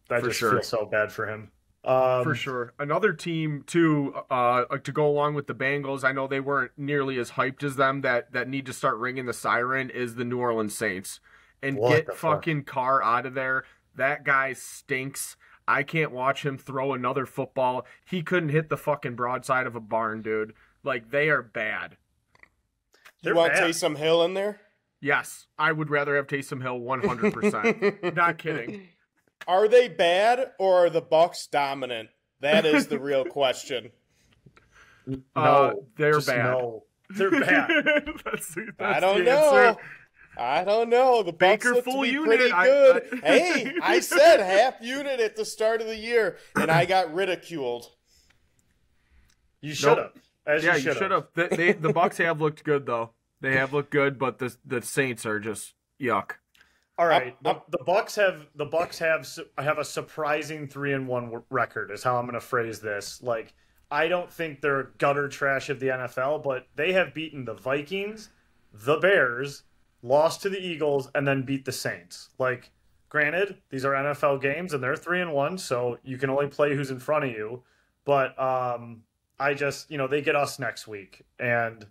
I for just sure. feel so bad for him. For sure. Another team, too, to go along with the Bengals, I know they weren't nearly as hyped as them, that need to start ringing the siren, is the New Orleans Saints. And get fucking Carr out of there. That guy stinks. I can't watch him throw another football. He couldn't hit the fucking broadside of a barn, dude. Like, they are bad. You want Taysom Hill in there? Yes. I would rather have Taysom Hill 100%. Not kidding. Are they bad or are the Bucs dominant? That is the real question. No, they're bad. No. They're bad. that's I don't the know. answer. I don't know. The Bucs look to be pretty unit. good. Hey, I said half unit at the start of the year, and I got ridiculed. You should have. You should have. The Bucs have looked good, though. They have looked good, but the Saints are just yuck. All right, the Bucs have a surprising 3-1 record. Is how I'm going to phrase this. Like, I don't think they're gutter trash of the NFL, but they have beaten the Vikings, the Bears, lost to the Eagles, and then beat the Saints. Like, granted, these are NFL games and they're 3-1, so you can only play who's in front of you. But I just, they get us next week, and.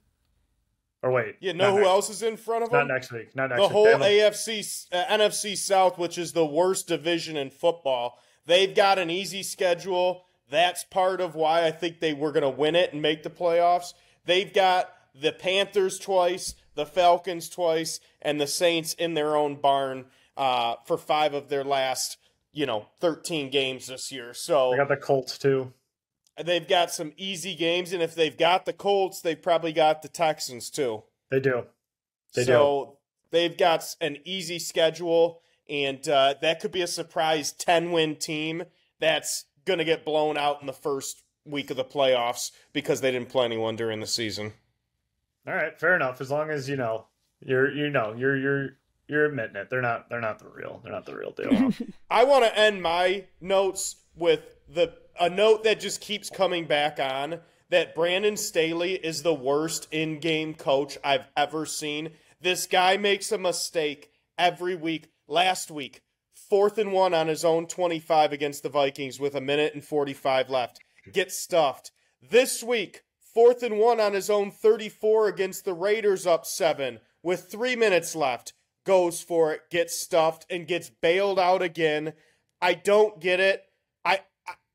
Or wait. You know who else is in front of them? Not next week. The whole NFC South, which is the worst division in football. They've got an easy schedule. That's part of why I think they were going to win it and make the playoffs. They've got the Panthers twice, the Falcons twice, and the Saints in their own barn for 5 of their last, 13 games this year. So they got the Colts too. They've got some easy games, and if they've got the Colts, they've probably got the Texans too. They do. They've got an easy schedule, and that could be a surprise 10-win team that's going to get blown out in the first week of the playoffs because they didn't play anyone during the season. All right, fair enough. As long as you're admitting it. They're not the real deal. I want to end my notes with a note that just keeps coming back on, that Brandon Staley is the worst in-game coach I've ever seen. This guy makes a mistake every week. Last week, 4th and 1 on his own 25 against the Vikings with 1:45 left. Get stuffed. This week, 4th and 1 on his own 34 against the Raiders up 7 with 3 minutes left. Goes for it, gets stuffed, and gets bailed out again. I don't get it.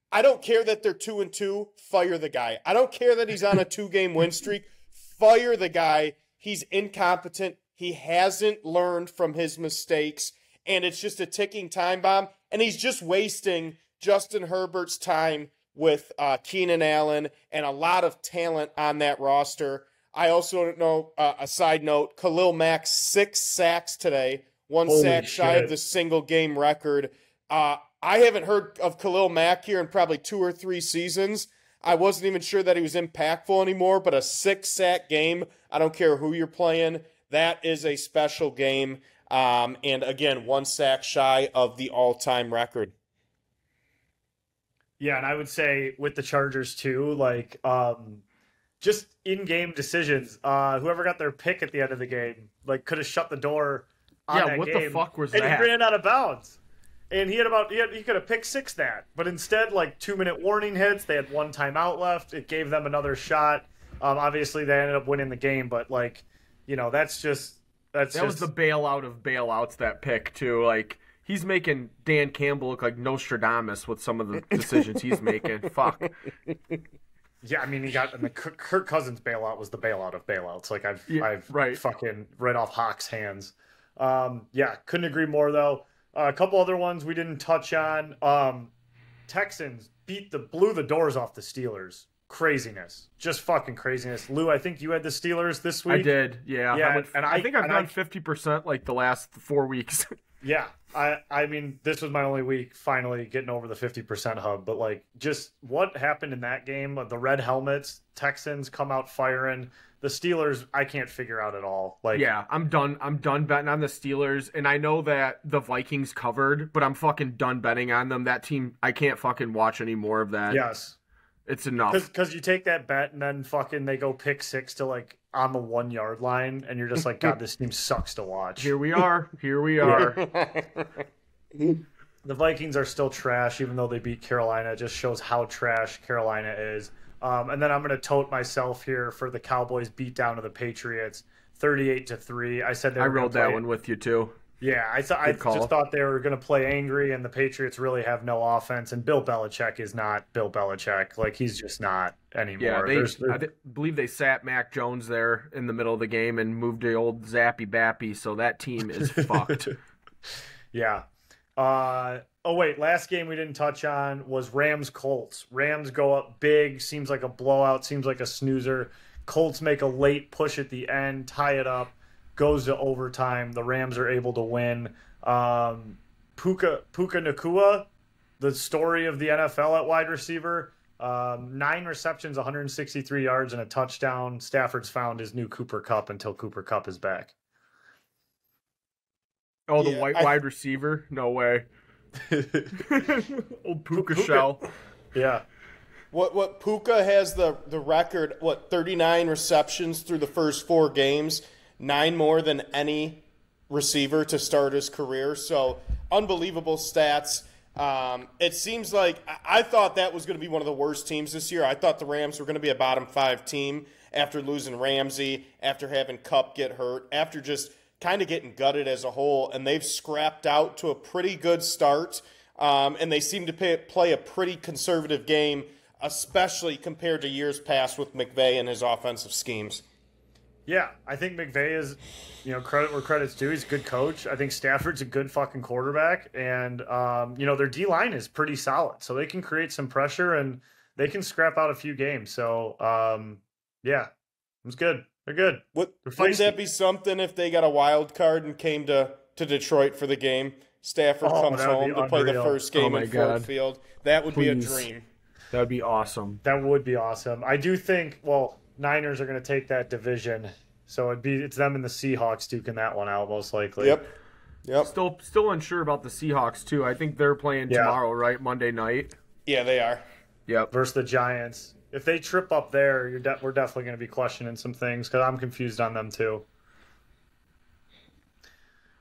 I don't care that they're 2-2. Fire the guy. I don't care that he's on a 2-game win streak. Fire the guy. He's incompetent. He hasn't learned from his mistakes, and it's just a ticking time bomb. And he's just wasting Justin Herbert's time with Keenan Allen and a lot of talent on that roster. I also know, a side note, Khalil Mack, 6 sacks today, 1 sack shy of the single-game record. I haven't heard of Khalil Mack here in probably 2 or 3 seasons. I wasn't even sure that he was impactful anymore, but a 6-sack game, I don't care who you're playing, that is a special game. And again, 1 sack shy of the all-time record. Yeah, and I would say with the Chargers too, like just in-game decisions. Whoever got their pick at the end of the game, like, could have shut the door on that what game. the fuck was and that? And he ran out of bounds. And he could have picked 6 that, but instead, like, 2-minute warning hits. They had 1 timeout left. It gave them another shot. Obviously, they ended up winning the game, but that was the bailout of bailouts. That pick too. Like, he's making Dan Campbell look like Nostradamus with some of the decisions he's making. Fuck. Yeah, I mean, the Kirk Cousins bailout was the bailout of bailouts. Like, I've fucking right off Hawk's hands. Couldn't agree more though. A couple other ones we didn't touch on. Texans blew the doors off the Steelers. Craziness. Just fucking craziness. Lou, I think you had the Steelers this week. I did, yeah. I think I've done 50% like the last 4 weeks. Yeah. I mean, this was my only week finally getting over the 50% hub. But, like, just what happened in that game, the red helmets, Texans come out firing. The Steelers, I can't figure out at all. Like, yeah, I'm done betting on the Steelers, and I know that the Vikings covered, but I'm fucking done betting on them. That team, I can't fucking watch any more of that. Yes. It's enough. Because you take that bet and then fucking they go pick 6 to, like, on the 1-yard line, and you're just like, God, this team sucks to watch. Here we are. The Vikings are still trash, even though they beat Carolina. It just shows how trash Carolina is. And then I'm going to tote myself here for the Cowboys beat down of the Patriots, 38-3. I said I rolled that one with you too. Yeah, I just thought they were going to play angry, and the Patriots really have no offense. And Bill Belichick is not Bill Belichick. Like, he's just not anymore. Yeah, I believe they sat Mac Jones there in the middle of the game and moved the old Zappy Bappy, so that team is fucked. Yeah. Oh, wait, last game we didn't touch on was Rams-Colts. Rams go up big, seems like a blowout, seems like a snoozer. Colts make a late push at the end, tie it up. Goes to overtime. The Rams are able to win. Puka Nacua, the story of the NFL at wide receiver. 9 receptions, 163 yards, and a touchdown. Stafford's found his new Cooper Kupp until Cooper Kupp is back. Oh, the wide receiver? No way. Old Puka shell. Yeah. What Puka has the record, 39 receptions through the first 4 games. 9 more than any receiver to start his career. So, unbelievable stats. It seems like I thought that was going to be one of the worst teams this year. I thought the Rams were going to be a bottom 5 team after losing Ramsey, after having Kupp get hurt, after just kind of getting gutted as a whole. And they've scrapped out to a pretty good start. And they seem to play a pretty conservative game, especially compared to years past with McVay and his offensive schemes. Yeah, I think McVay is, credit where credit's due. He's a good coach. I think Stafford's a good fucking quarterback. And, their D-line is pretty solid. So they can create some pressure and they can scrap out a few games. So, yeah, it's good. They're good. Wouldn't that be something if they got a wild card and came to Detroit for the game? Stafford comes home to play the first game in Ford Field. That would be a dream. That would be awesome. That would be awesome. I do think, Niners are going to take that division, so it's them and the Seahawks duking that one out most likely. Yep. Still unsure about the Seahawks too. I think they're playing tomorrow, right? Monday night. Yeah, they are. Yep. Versus the Giants. If they trip up there, we're definitely going to be questioning some things because I'm confused on them too.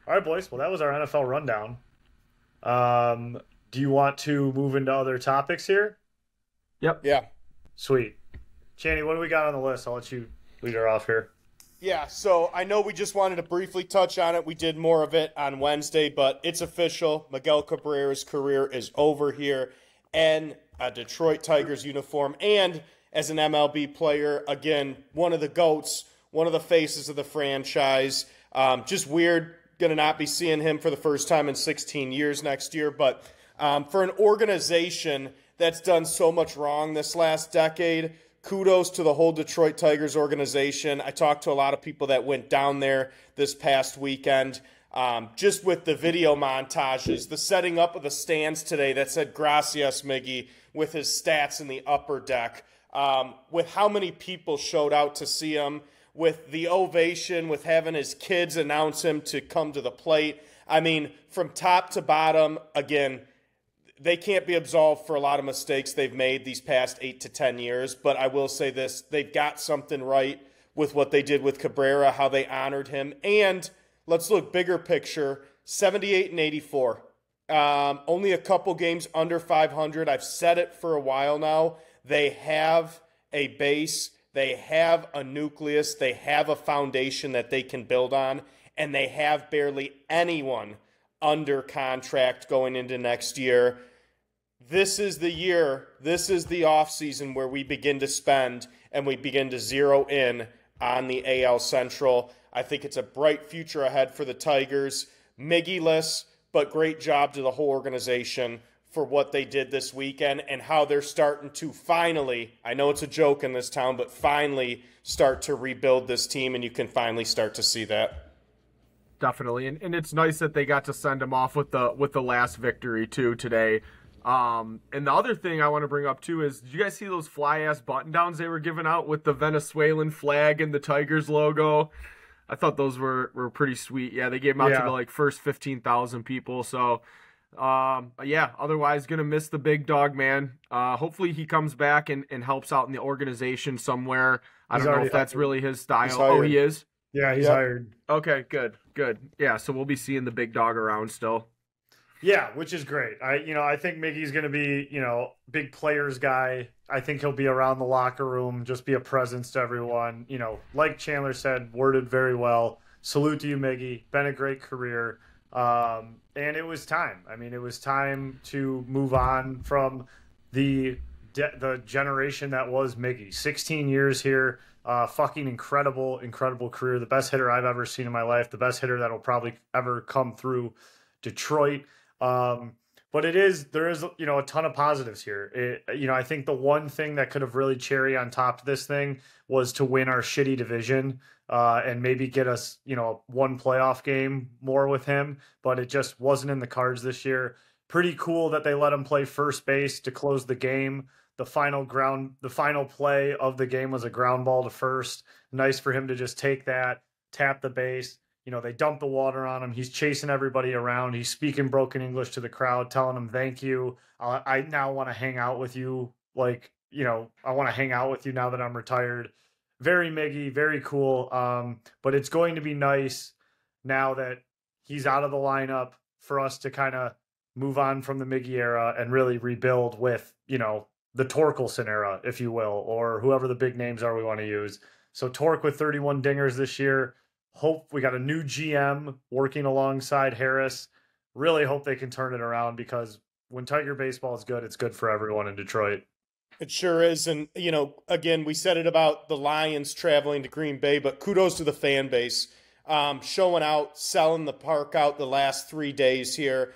All right, boys. Well, that was our NFL rundown. Do you want to move into other topics here? Yep. Yeah. Sweet. Channy, what do we got on the list? I'll let you lead her off here. Yeah, so I know we just wanted to briefly touch on it. We did more of it on Wednesday, but it's official. Miguel Cabrera's career is over here in a Detroit Tigers uniform and as an MLB player. Again, one of the GOATs, one of the faces of the franchise. Just weird, going to not be seeing him for the first time in 16 years next year. But for an organization that's done so much wrong this last decade, kudos to the whole Detroit Tigers organization. I talked to a lot of people that went down there this past weekend. Just with the video montages, the setting up of the stands today that said Gracias, Miggy, with his stats in the upper deck, with how many people showed out to see him, with the ovation, with having his kids announce him to come to the plate. I mean, from top to bottom, again, they can't be absolved for a lot of mistakes they've made these past 8 to 10 years, but I will say this, they've got something right with what they did with Cabrera, how they honored him, and let's look bigger picture, 78 and 84. Only a couple games under 500. I've said it for a while now. They have a base, they have a nucleus, they have a foundation that they can build on, and they have barely anyone under contract going into next year. This is the year, this is the offseason where we begin to spend and we begin to zero in on the AL Central. I think it's a bright future ahead for the Tigers. Miggy-less, but great job to the whole organization for what they did this weekend and how they're starting to finally, I know it's a joke in this town, but finally start to rebuild this team, and you can finally start to see that. Definitely, and it's nice that they got to send him off with the last victory too today. And the other thing I want to bring up too is, did you guys see those fly-ass button-downs they were giving out with the Venezuelan flag and the Tigers logo? I thought those were pretty sweet. Yeah, they gave them out to the first 15,000 people. So, otherwise going to miss the big dog, man. Hopefully he comes back and helps out in the organization somewhere. I don't know if that's really his style. Oh, he is? Yeah, he's hired. Okay, good. Yeah, so we'll be seeing the big dog around still. Yeah, which is great. I think Miggy's going to be, big players guy. I think he'll be around the locker room, just be a presence to everyone. Like Chandler said, worded very well. Salute to you, Miggy. Been a great career. And it was time. I mean, it was time to move on from the generation that was Miggy. 16 years here. Fucking incredible, incredible career. The best hitter I've ever seen in my life. The best hitter that'll probably ever come through Detroit. But there is, a ton of positives here. I think the one thing that could have really cherry on top of this thing was to win our shitty division, and maybe get us, one playoff game more with him, but it just wasn't in the cards this year. Pretty cool that they let him play first base to close the game. The final play of the game was a ground ball to first. Nice for him to just take that, tap the base. They dump the water on him. He's chasing everybody around. He's speaking broken English to the crowd, telling them, thank you. I now want to hang out with you. I want to hang out with you now that I'm retired. Very Miggy, very cool. But it's going to be nice now that he's out of the lineup for us to kind of move on from the Miggy era and really rebuild with, the Torkelson era, if you will, or whoever the big names are we want to use. So Torque with 31 dingers this year. Hope we got a new GM working alongside Harris. Really hope they can turn it around, because when Tiger baseball is good, it's good for everyone in Detroit. It sure is. And, again, we said it about the Lions traveling to Green Bay, but kudos to the fan base, showing out, selling the park out the last 3 days here.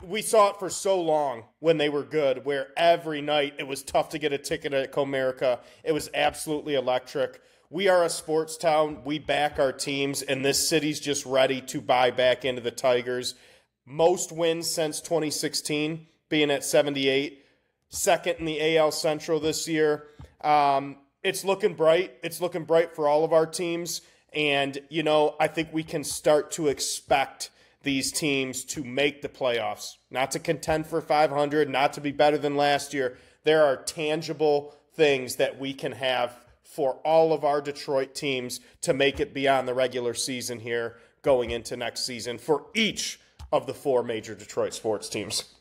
We saw it for so long when they were good, where every night it was tough to get a ticket at Comerica. It was absolutely electric. We are a sports town. We back our teams, and this city's just ready to buy back into the Tigers. Most wins since 2016, being at 78. Second in the AL Central this year. It's looking bright. It's looking bright for all of our teams. And, I think we can start to expect these teams to make the playoffs, not to contend for 500, not to be better than last year. There are tangible things that we can have for all of our Detroit teams to make it beyond the regular season here going into next season for each of the 4 major Detroit sports teams.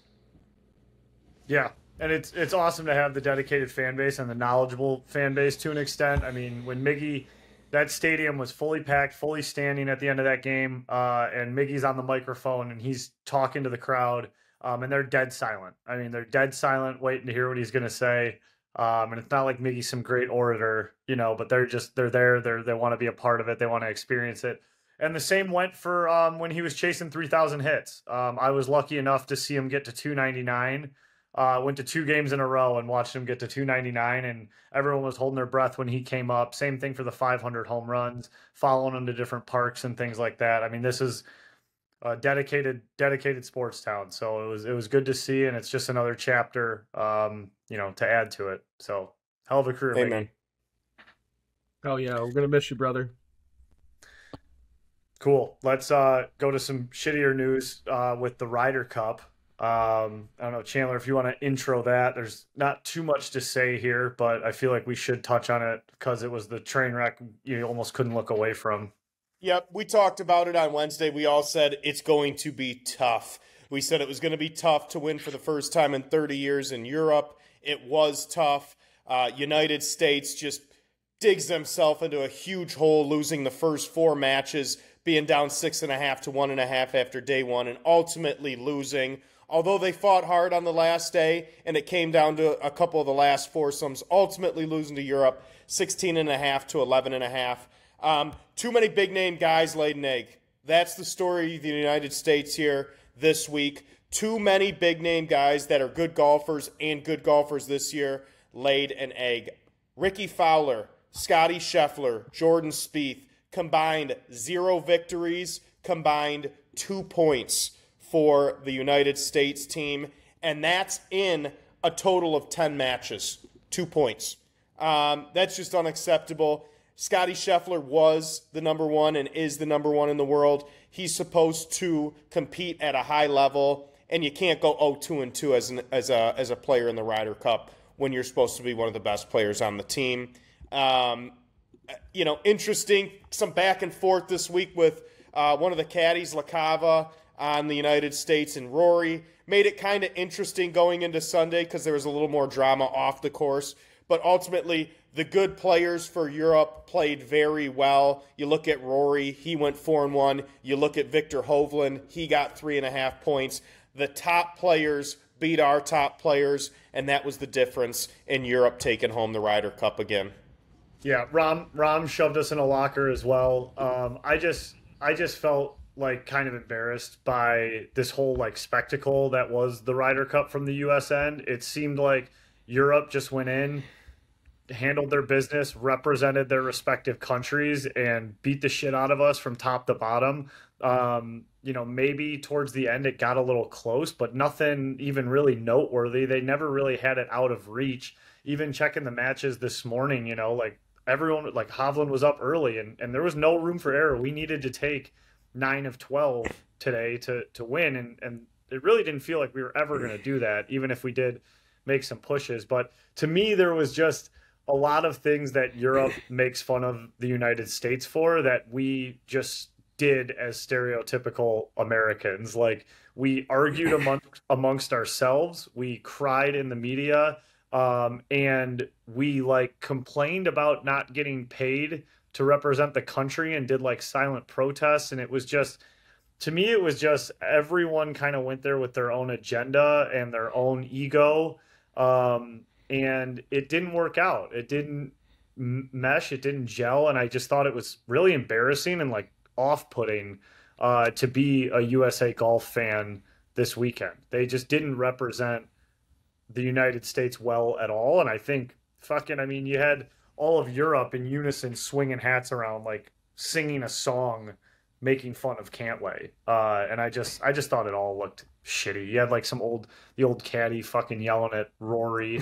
Yeah, and it's awesome to have the dedicated fan base and the knowledgeable fan base to an extent. I mean, when Miggy, that stadium was fully packed, fully standing at the end of that game, and Miggy's on the microphone and he's talking to the crowd, and they're dead silent. I mean, they're dead silent, waiting to hear what he's going to say. And it's not like Miggy's some great orator, but they're there. They want to be a part of it. They want to experience it. And the same went for when he was chasing 3,000 hits. I was lucky enough to see him get to 299. Went to 2 games in a row and watched him get to 299, and everyone was holding their breath when he came up. Same thing for the 500 home runs, following him to different parks and things like that. I mean, this is a dedicated sports town. So it was good to see, and it's just another chapter, to add to it. So hell of a career. Amen. Miggy. Oh yeah, we're gonna miss you, brother. Cool. Let's go to some shittier news with the Ryder Cup. I don't know, Chandler, if you want to intro that. There's not too much to say here, but I feel like we should touch on it because it was the train wreck you almost couldn't look away from. Yep, we talked about it on Wednesday. We all said it's going to be tough. We said it was going to be tough to win for the first time in 30 years in Europe. It was tough. United States just digs themselves into a huge hole, losing the first 4 matches, being down 6.5 to 1.5 after day 1, and ultimately losing. Although they fought hard on the last day, and it came down to a couple of the last foursomes, ultimately losing to Europe 16.5 to 11.5. Too many big-name guys laid an egg. That's the story of the United States here this week. Too many big-name guys that are good golfers and good golfers this year laid an egg. Ricky Fowler, Scotty Scheffler, Jordan Spieth, combined 0 victories, combined 2 points for the United States team, and that's in a total of 10 matches, 2 points. That's just unacceptable. Scotty Scheffler was the number 1 and is the number 1 in the world. He's supposed to compete at a high level, and you can't go 0-2-2 as a player in the Ryder Cup when you're supposed to be one of the best players on the team. Interesting, some back and forth this week with one of the caddies, LaCava. on the United States and Rory. Made it kind of interesting going into Sunday because there was a little more drama off the course. But ultimately, the good players for Europe played very well. You look at Rory, he went 4-1. You look at Victor Hovland, he got 3.5 points. The top players beat our top players, and that was the difference in Europe taking home the Ryder Cup again. Yeah, Rom shoved us in a locker as well. I just felt like kind of embarrassed by this whole like spectacle that was the Ryder Cup from the US end. It seemed like Europe just went in, handled their business, represented their respective countries, and beat the shit out of us from top to bottom. Maybe towards the end it got a little close, but nothing even really noteworthy. They never really had it out of reach. Even checking the matches this morning, like everyone, like Hovland was up early and there was no room for error. We needed to take 9 of 12 today to win. And it really didn't feel like we were ever going to do that, even if we did make some pushes. But to me, there was just a lot of things that Europe makes fun of the United States for that we just did as stereotypical Americans. Like, we argued amongst ourselves, we cried in the media, and we like complained about not getting paid to represent the country and did like silent protests. And it was just, to me, it was just everyone kind of went there with their own agenda and their own ego. And it didn't work out. It didn't mesh. It didn't gel. And I just thought it was really embarrassing and like off-putting to be a USA Golf fan this weekend. They just didn't represent the United States well at all. And I think you had all of Europe in unison swinging hats around, like singing a song, making fun of Cantway. And I just thought it all looked shitty. You had like the old caddy fucking yelling at Rory.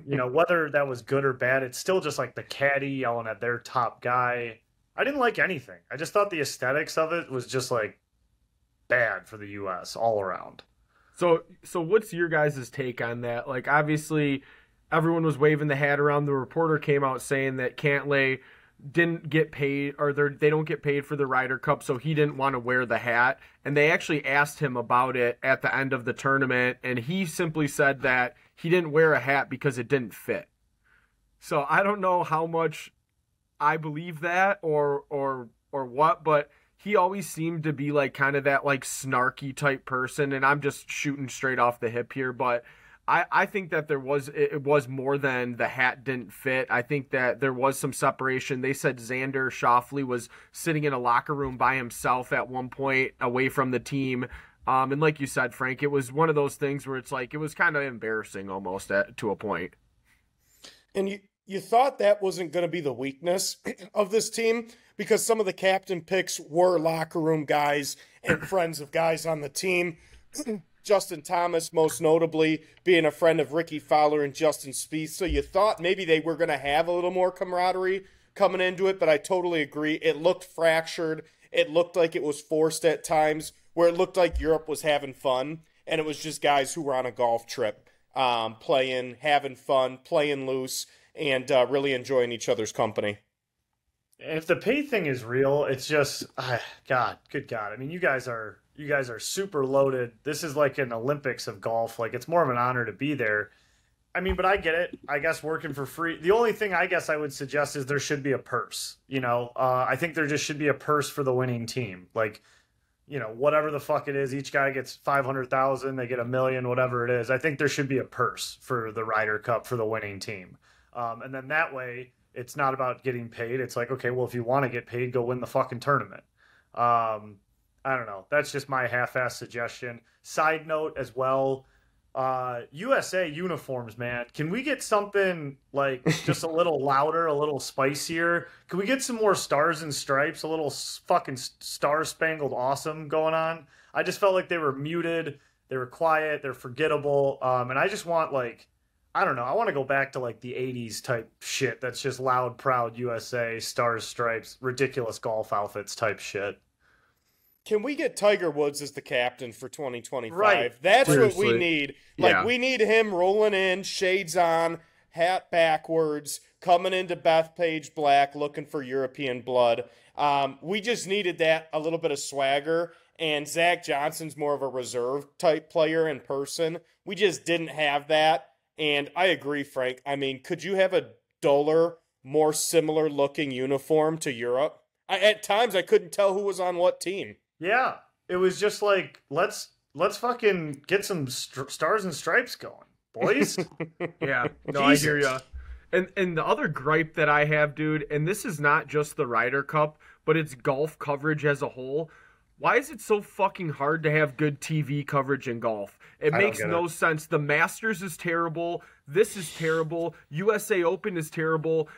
Whether that was good or bad, it's still just like the caddy yelling at their top guy. I didn't like anything. I just thought the aesthetics of it was just like bad for the US all around. So what's your guys' take on that? Like, obviously everyone was waving the hat around. The reporter came out saying that Cantlay didn't get paid, or they don't get paid for the Ryder Cup, so he didn't want to wear the hat. And they actually asked him about it at the end of the tournament, and he simply said that he didn't wear a hat because it didn't fit. So I don't know how much I believe that or what, but he always seemed to be like kind of that like snarky type person, and I'm just shooting straight off the hip here, but I think that it was more than the hat didn't fit. I think that there was some separation. They said Xander Schauffele was sitting in a locker room by himself at one point away from the team. And like you said, Frank, it was one of those things where it's like, it was kind of embarrassing almost to a point. And you thought that wasn't going to be the weakness of this team, because some of the captain picks were locker room guys and friends of guys on the team. Justin Thomas, most notably, being a friend of Ricky Fowler and Justin Spieth. So you thought maybe they were going to have a little more camaraderie coming into it, but I totally agree. It looked fractured. It looked like it was forced at times, where it looked like Europe was having fun, and it was just guys who were on a golf trip, playing, having fun, playing loose, and really enjoying each other's company. If the pay thing is real, it's just, good God. I mean, you guys are super loaded. This is like an Olympics of golf. Like, it's more of an honor to be there. I mean, but I get it. I guess working for free. The only thing I guess I would suggest is there should be a purse. I think there just should be a purse for the winning team. Like, whatever the fuck it is, each guy gets 500,000, they get $1 million, whatever it is. I think there should be a purse for the Ryder Cup for the winning team. And then that way, it's not about getting paid. It's like, okay, well, if you want to get paid, go win the fucking tournament. I don't know. That's just my half-assed suggestion. Side note as well, USA uniforms, man. Can we get something like just a little louder, a little spicier? Can we get some more stars and stripes, a little fucking star-spangled awesome going on? I just felt like they were muted, they were quiet, they're forgettable, and I just want like, I don't know. I want to go back to like the 80s type shit that's just loud, proud USA, stars, stripes, ridiculous golf outfits type shit. Can we get Tiger Woods as the captain for 2025? Right. That's Seriously. what we need. Like, Yeah. We need him rolling in, shades on, hat backwards, coming into Bethpage Black, looking for European blood. We just needed that, a little bit of swagger. and Zach Johnson's more of a reserve type player in person. We just didn't have that. And I agree, Frank. I mean, could you have a duller, more similar looking uniform to Europe? At times I couldn't tell who was on what team. Yeah, it was just like, let's fucking get some stars and stripes going, boys. Yeah, no, Jesus. I hear ya. And the other gripe that I have, dude, and this is not just the Ryder Cup, but it's golf coverage as a whole. Why is it so fucking hard to have good TV coverage in golf? It makes no sense. The Masters is terrible. This is terrible. USA Open is terrible.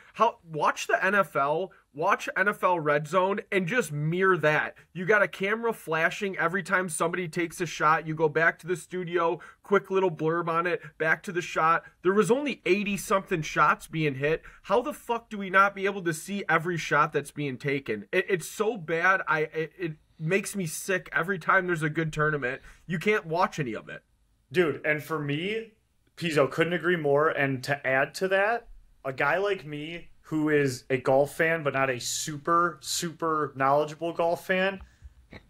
Watch the NFL. Watch NFL Red Zone and just mirror that. You got a camera flashing every time somebody takes a shot. You go back to the studio, quick little blurb on it, back to the shot. There was only 80-something shots being hit. How the fuck do we not be able to see every shot that's being taken? It's so bad. It makes me sick every time there's a good tournament. You can't watch any of it. Dude, and for me, Pizzo, couldn't agree more. And to add to that, a guy like me who is a golf fan but not a super, super knowledgeable golf fan,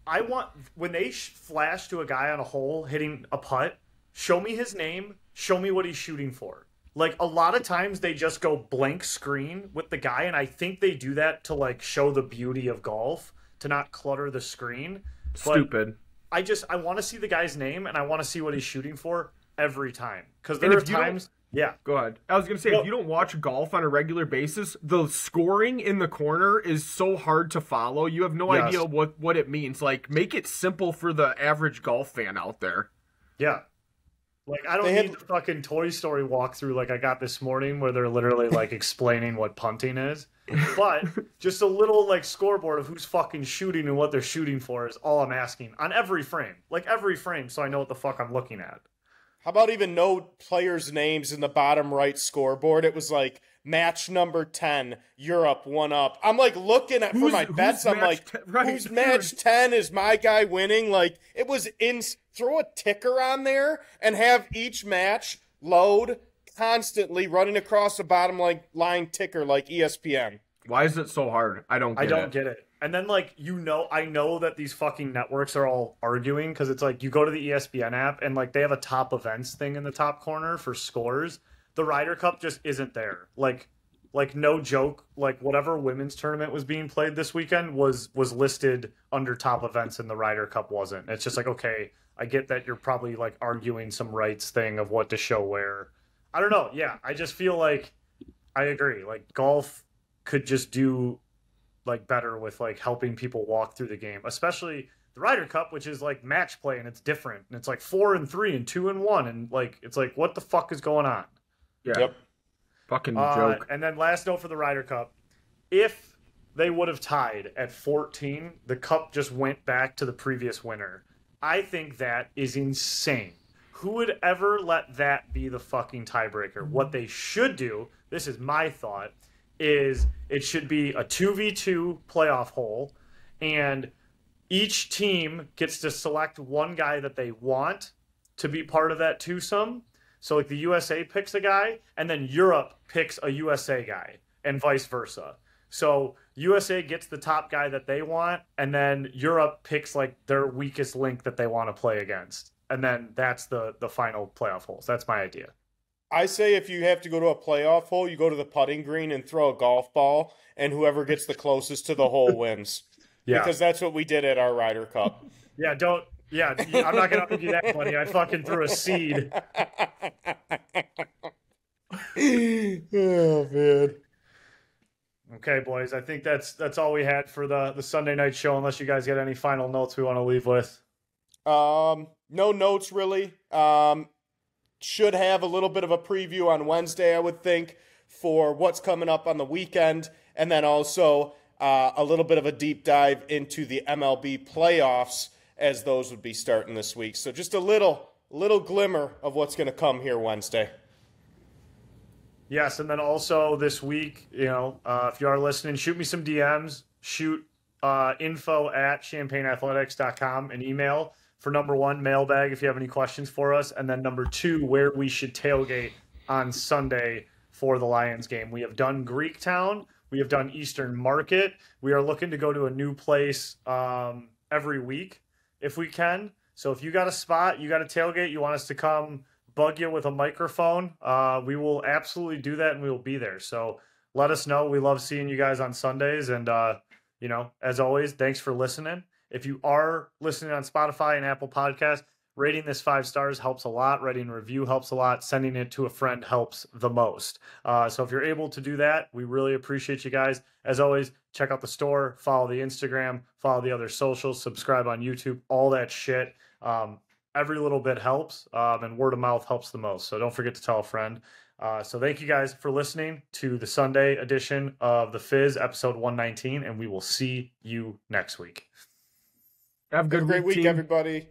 I want, when they flash to a guy on a hole hitting a putt, show me his name, show me what he's shooting for. Like, a lot of times they just go blank screen with the guy, and I think they do that to, like, show the beauty of golf, to not clutter the screen. Stupid. But I want to see the guy's name, and I want to see what he's shooting for every time. Because there are times... Yeah. Go ahead. I was going to say, if you don't watch golf on a regular basis, the scoring in the corner is so hard to follow. You have no idea what it means. Like, make it simple for the average golf fan out there. Yeah. Like, I don't need the fucking Toy Story walkthrough like I got this morning where they're literally, like, explaining what punting is. But just a little, like, scoreboard of who's fucking shooting and what they're shooting for is all I'm asking. On every frame. Like, every frame, so I know what the fuck I'm looking at. How about even no players' names in the bottom right scoreboard? It was like match number 10, Europe 1-up. I'm like looking at for my bets. I'm like, who's match 10 is my guy winning? Like, it was throw a ticker on there and have each match load constantly running across the bottom line ticker like ESPN. Why is it so hard? I don't get it. And then, like, I know that these fucking networks are all arguing because it's like you go to the ESPN app and, like, they have a top events thing in the top corner for scores. The Ryder Cup just isn't there. Like no joke, like, whatever women's tournament was being played this weekend was listed under top events and the Ryder Cup wasn't. It's just like, okay, I get that you're probably, like, arguing some rights thing of what to show where. I don't know. Yeah, I just feel like I agree. Like, golf could just do, like, better with, like, helping people walk through the game, especially the Ryder Cup, which is like match play and it's different and it's like 4-3 and 2-1 and like it's like what the fuck is going on? Yeah. Yep. Fucking joke. And then last note for the Ryder Cup, if they would have tied at 14, the cup just went back to the previous winner. I think that is insane. Who would ever let that be the fucking tiebreaker? What they should do, this is my thought, is it should be a 2v2 playoff hole, and each team gets to select one guy that they want to be part of that twosome. So, like, the USA picks a guy, and then Europe picks a USA guy, and vice versa. So, USA gets the top guy that they want, and then Europe picks, like, their weakest link that they want to play against. And then that's the final playoff holes. That's my idea. I say if you have to go to a playoff hole, you go to the putting green and throw a golf ball, and whoever gets the closest to the hole wins. Yeah. Because that's what we did at our Ryder Cup. Yeah, I'm not going to argue that, buddy. I fucking threw a seed. Oh, man. Okay, boys. I think that's all we had for the Sunday night show, unless you guys got any final notes we want to leave with. No notes, really. Should have a little bit of a preview on Wednesday, I would think, for what's coming up on the weekend. And then also a little bit of a deep dive into the MLB playoffs, as those would be starting this week. So just a little glimmer of what's going to come here Wednesday. Yes, and then also this week, if you are listening, shoot me some DMs. Shoot info@champagneathletics.com, an email for number 1, mailbag, if you have any questions for us. And then number 2, where we should tailgate on Sunday for the Lions game. We have done Greektown. We have done Eastern Market. We are looking to go to a new place every week. if we can. So if you got a spot, you got a tailgate, you want us to come bug you with a microphone, we will absolutely do that, and we will be there. So let us know. We love seeing you guys on Sundays. And, as always, thanks for listening. If you are listening on Spotify and Apple Podcasts, rating this 5 stars helps a lot. Writing a review helps a lot. Sending it to a friend helps the most. So if you're able to do that, we really appreciate you guys. As always, check out the store, follow the Instagram, follow the other socials, subscribe on YouTube, all that shit. Every little bit helps, and word of mouth helps the most. So don't forget to tell a friend. So thank you guys for listening to the Sunday edition of the Fizz, episode 119, and we will see you next week. Have a good great week, team. everybody.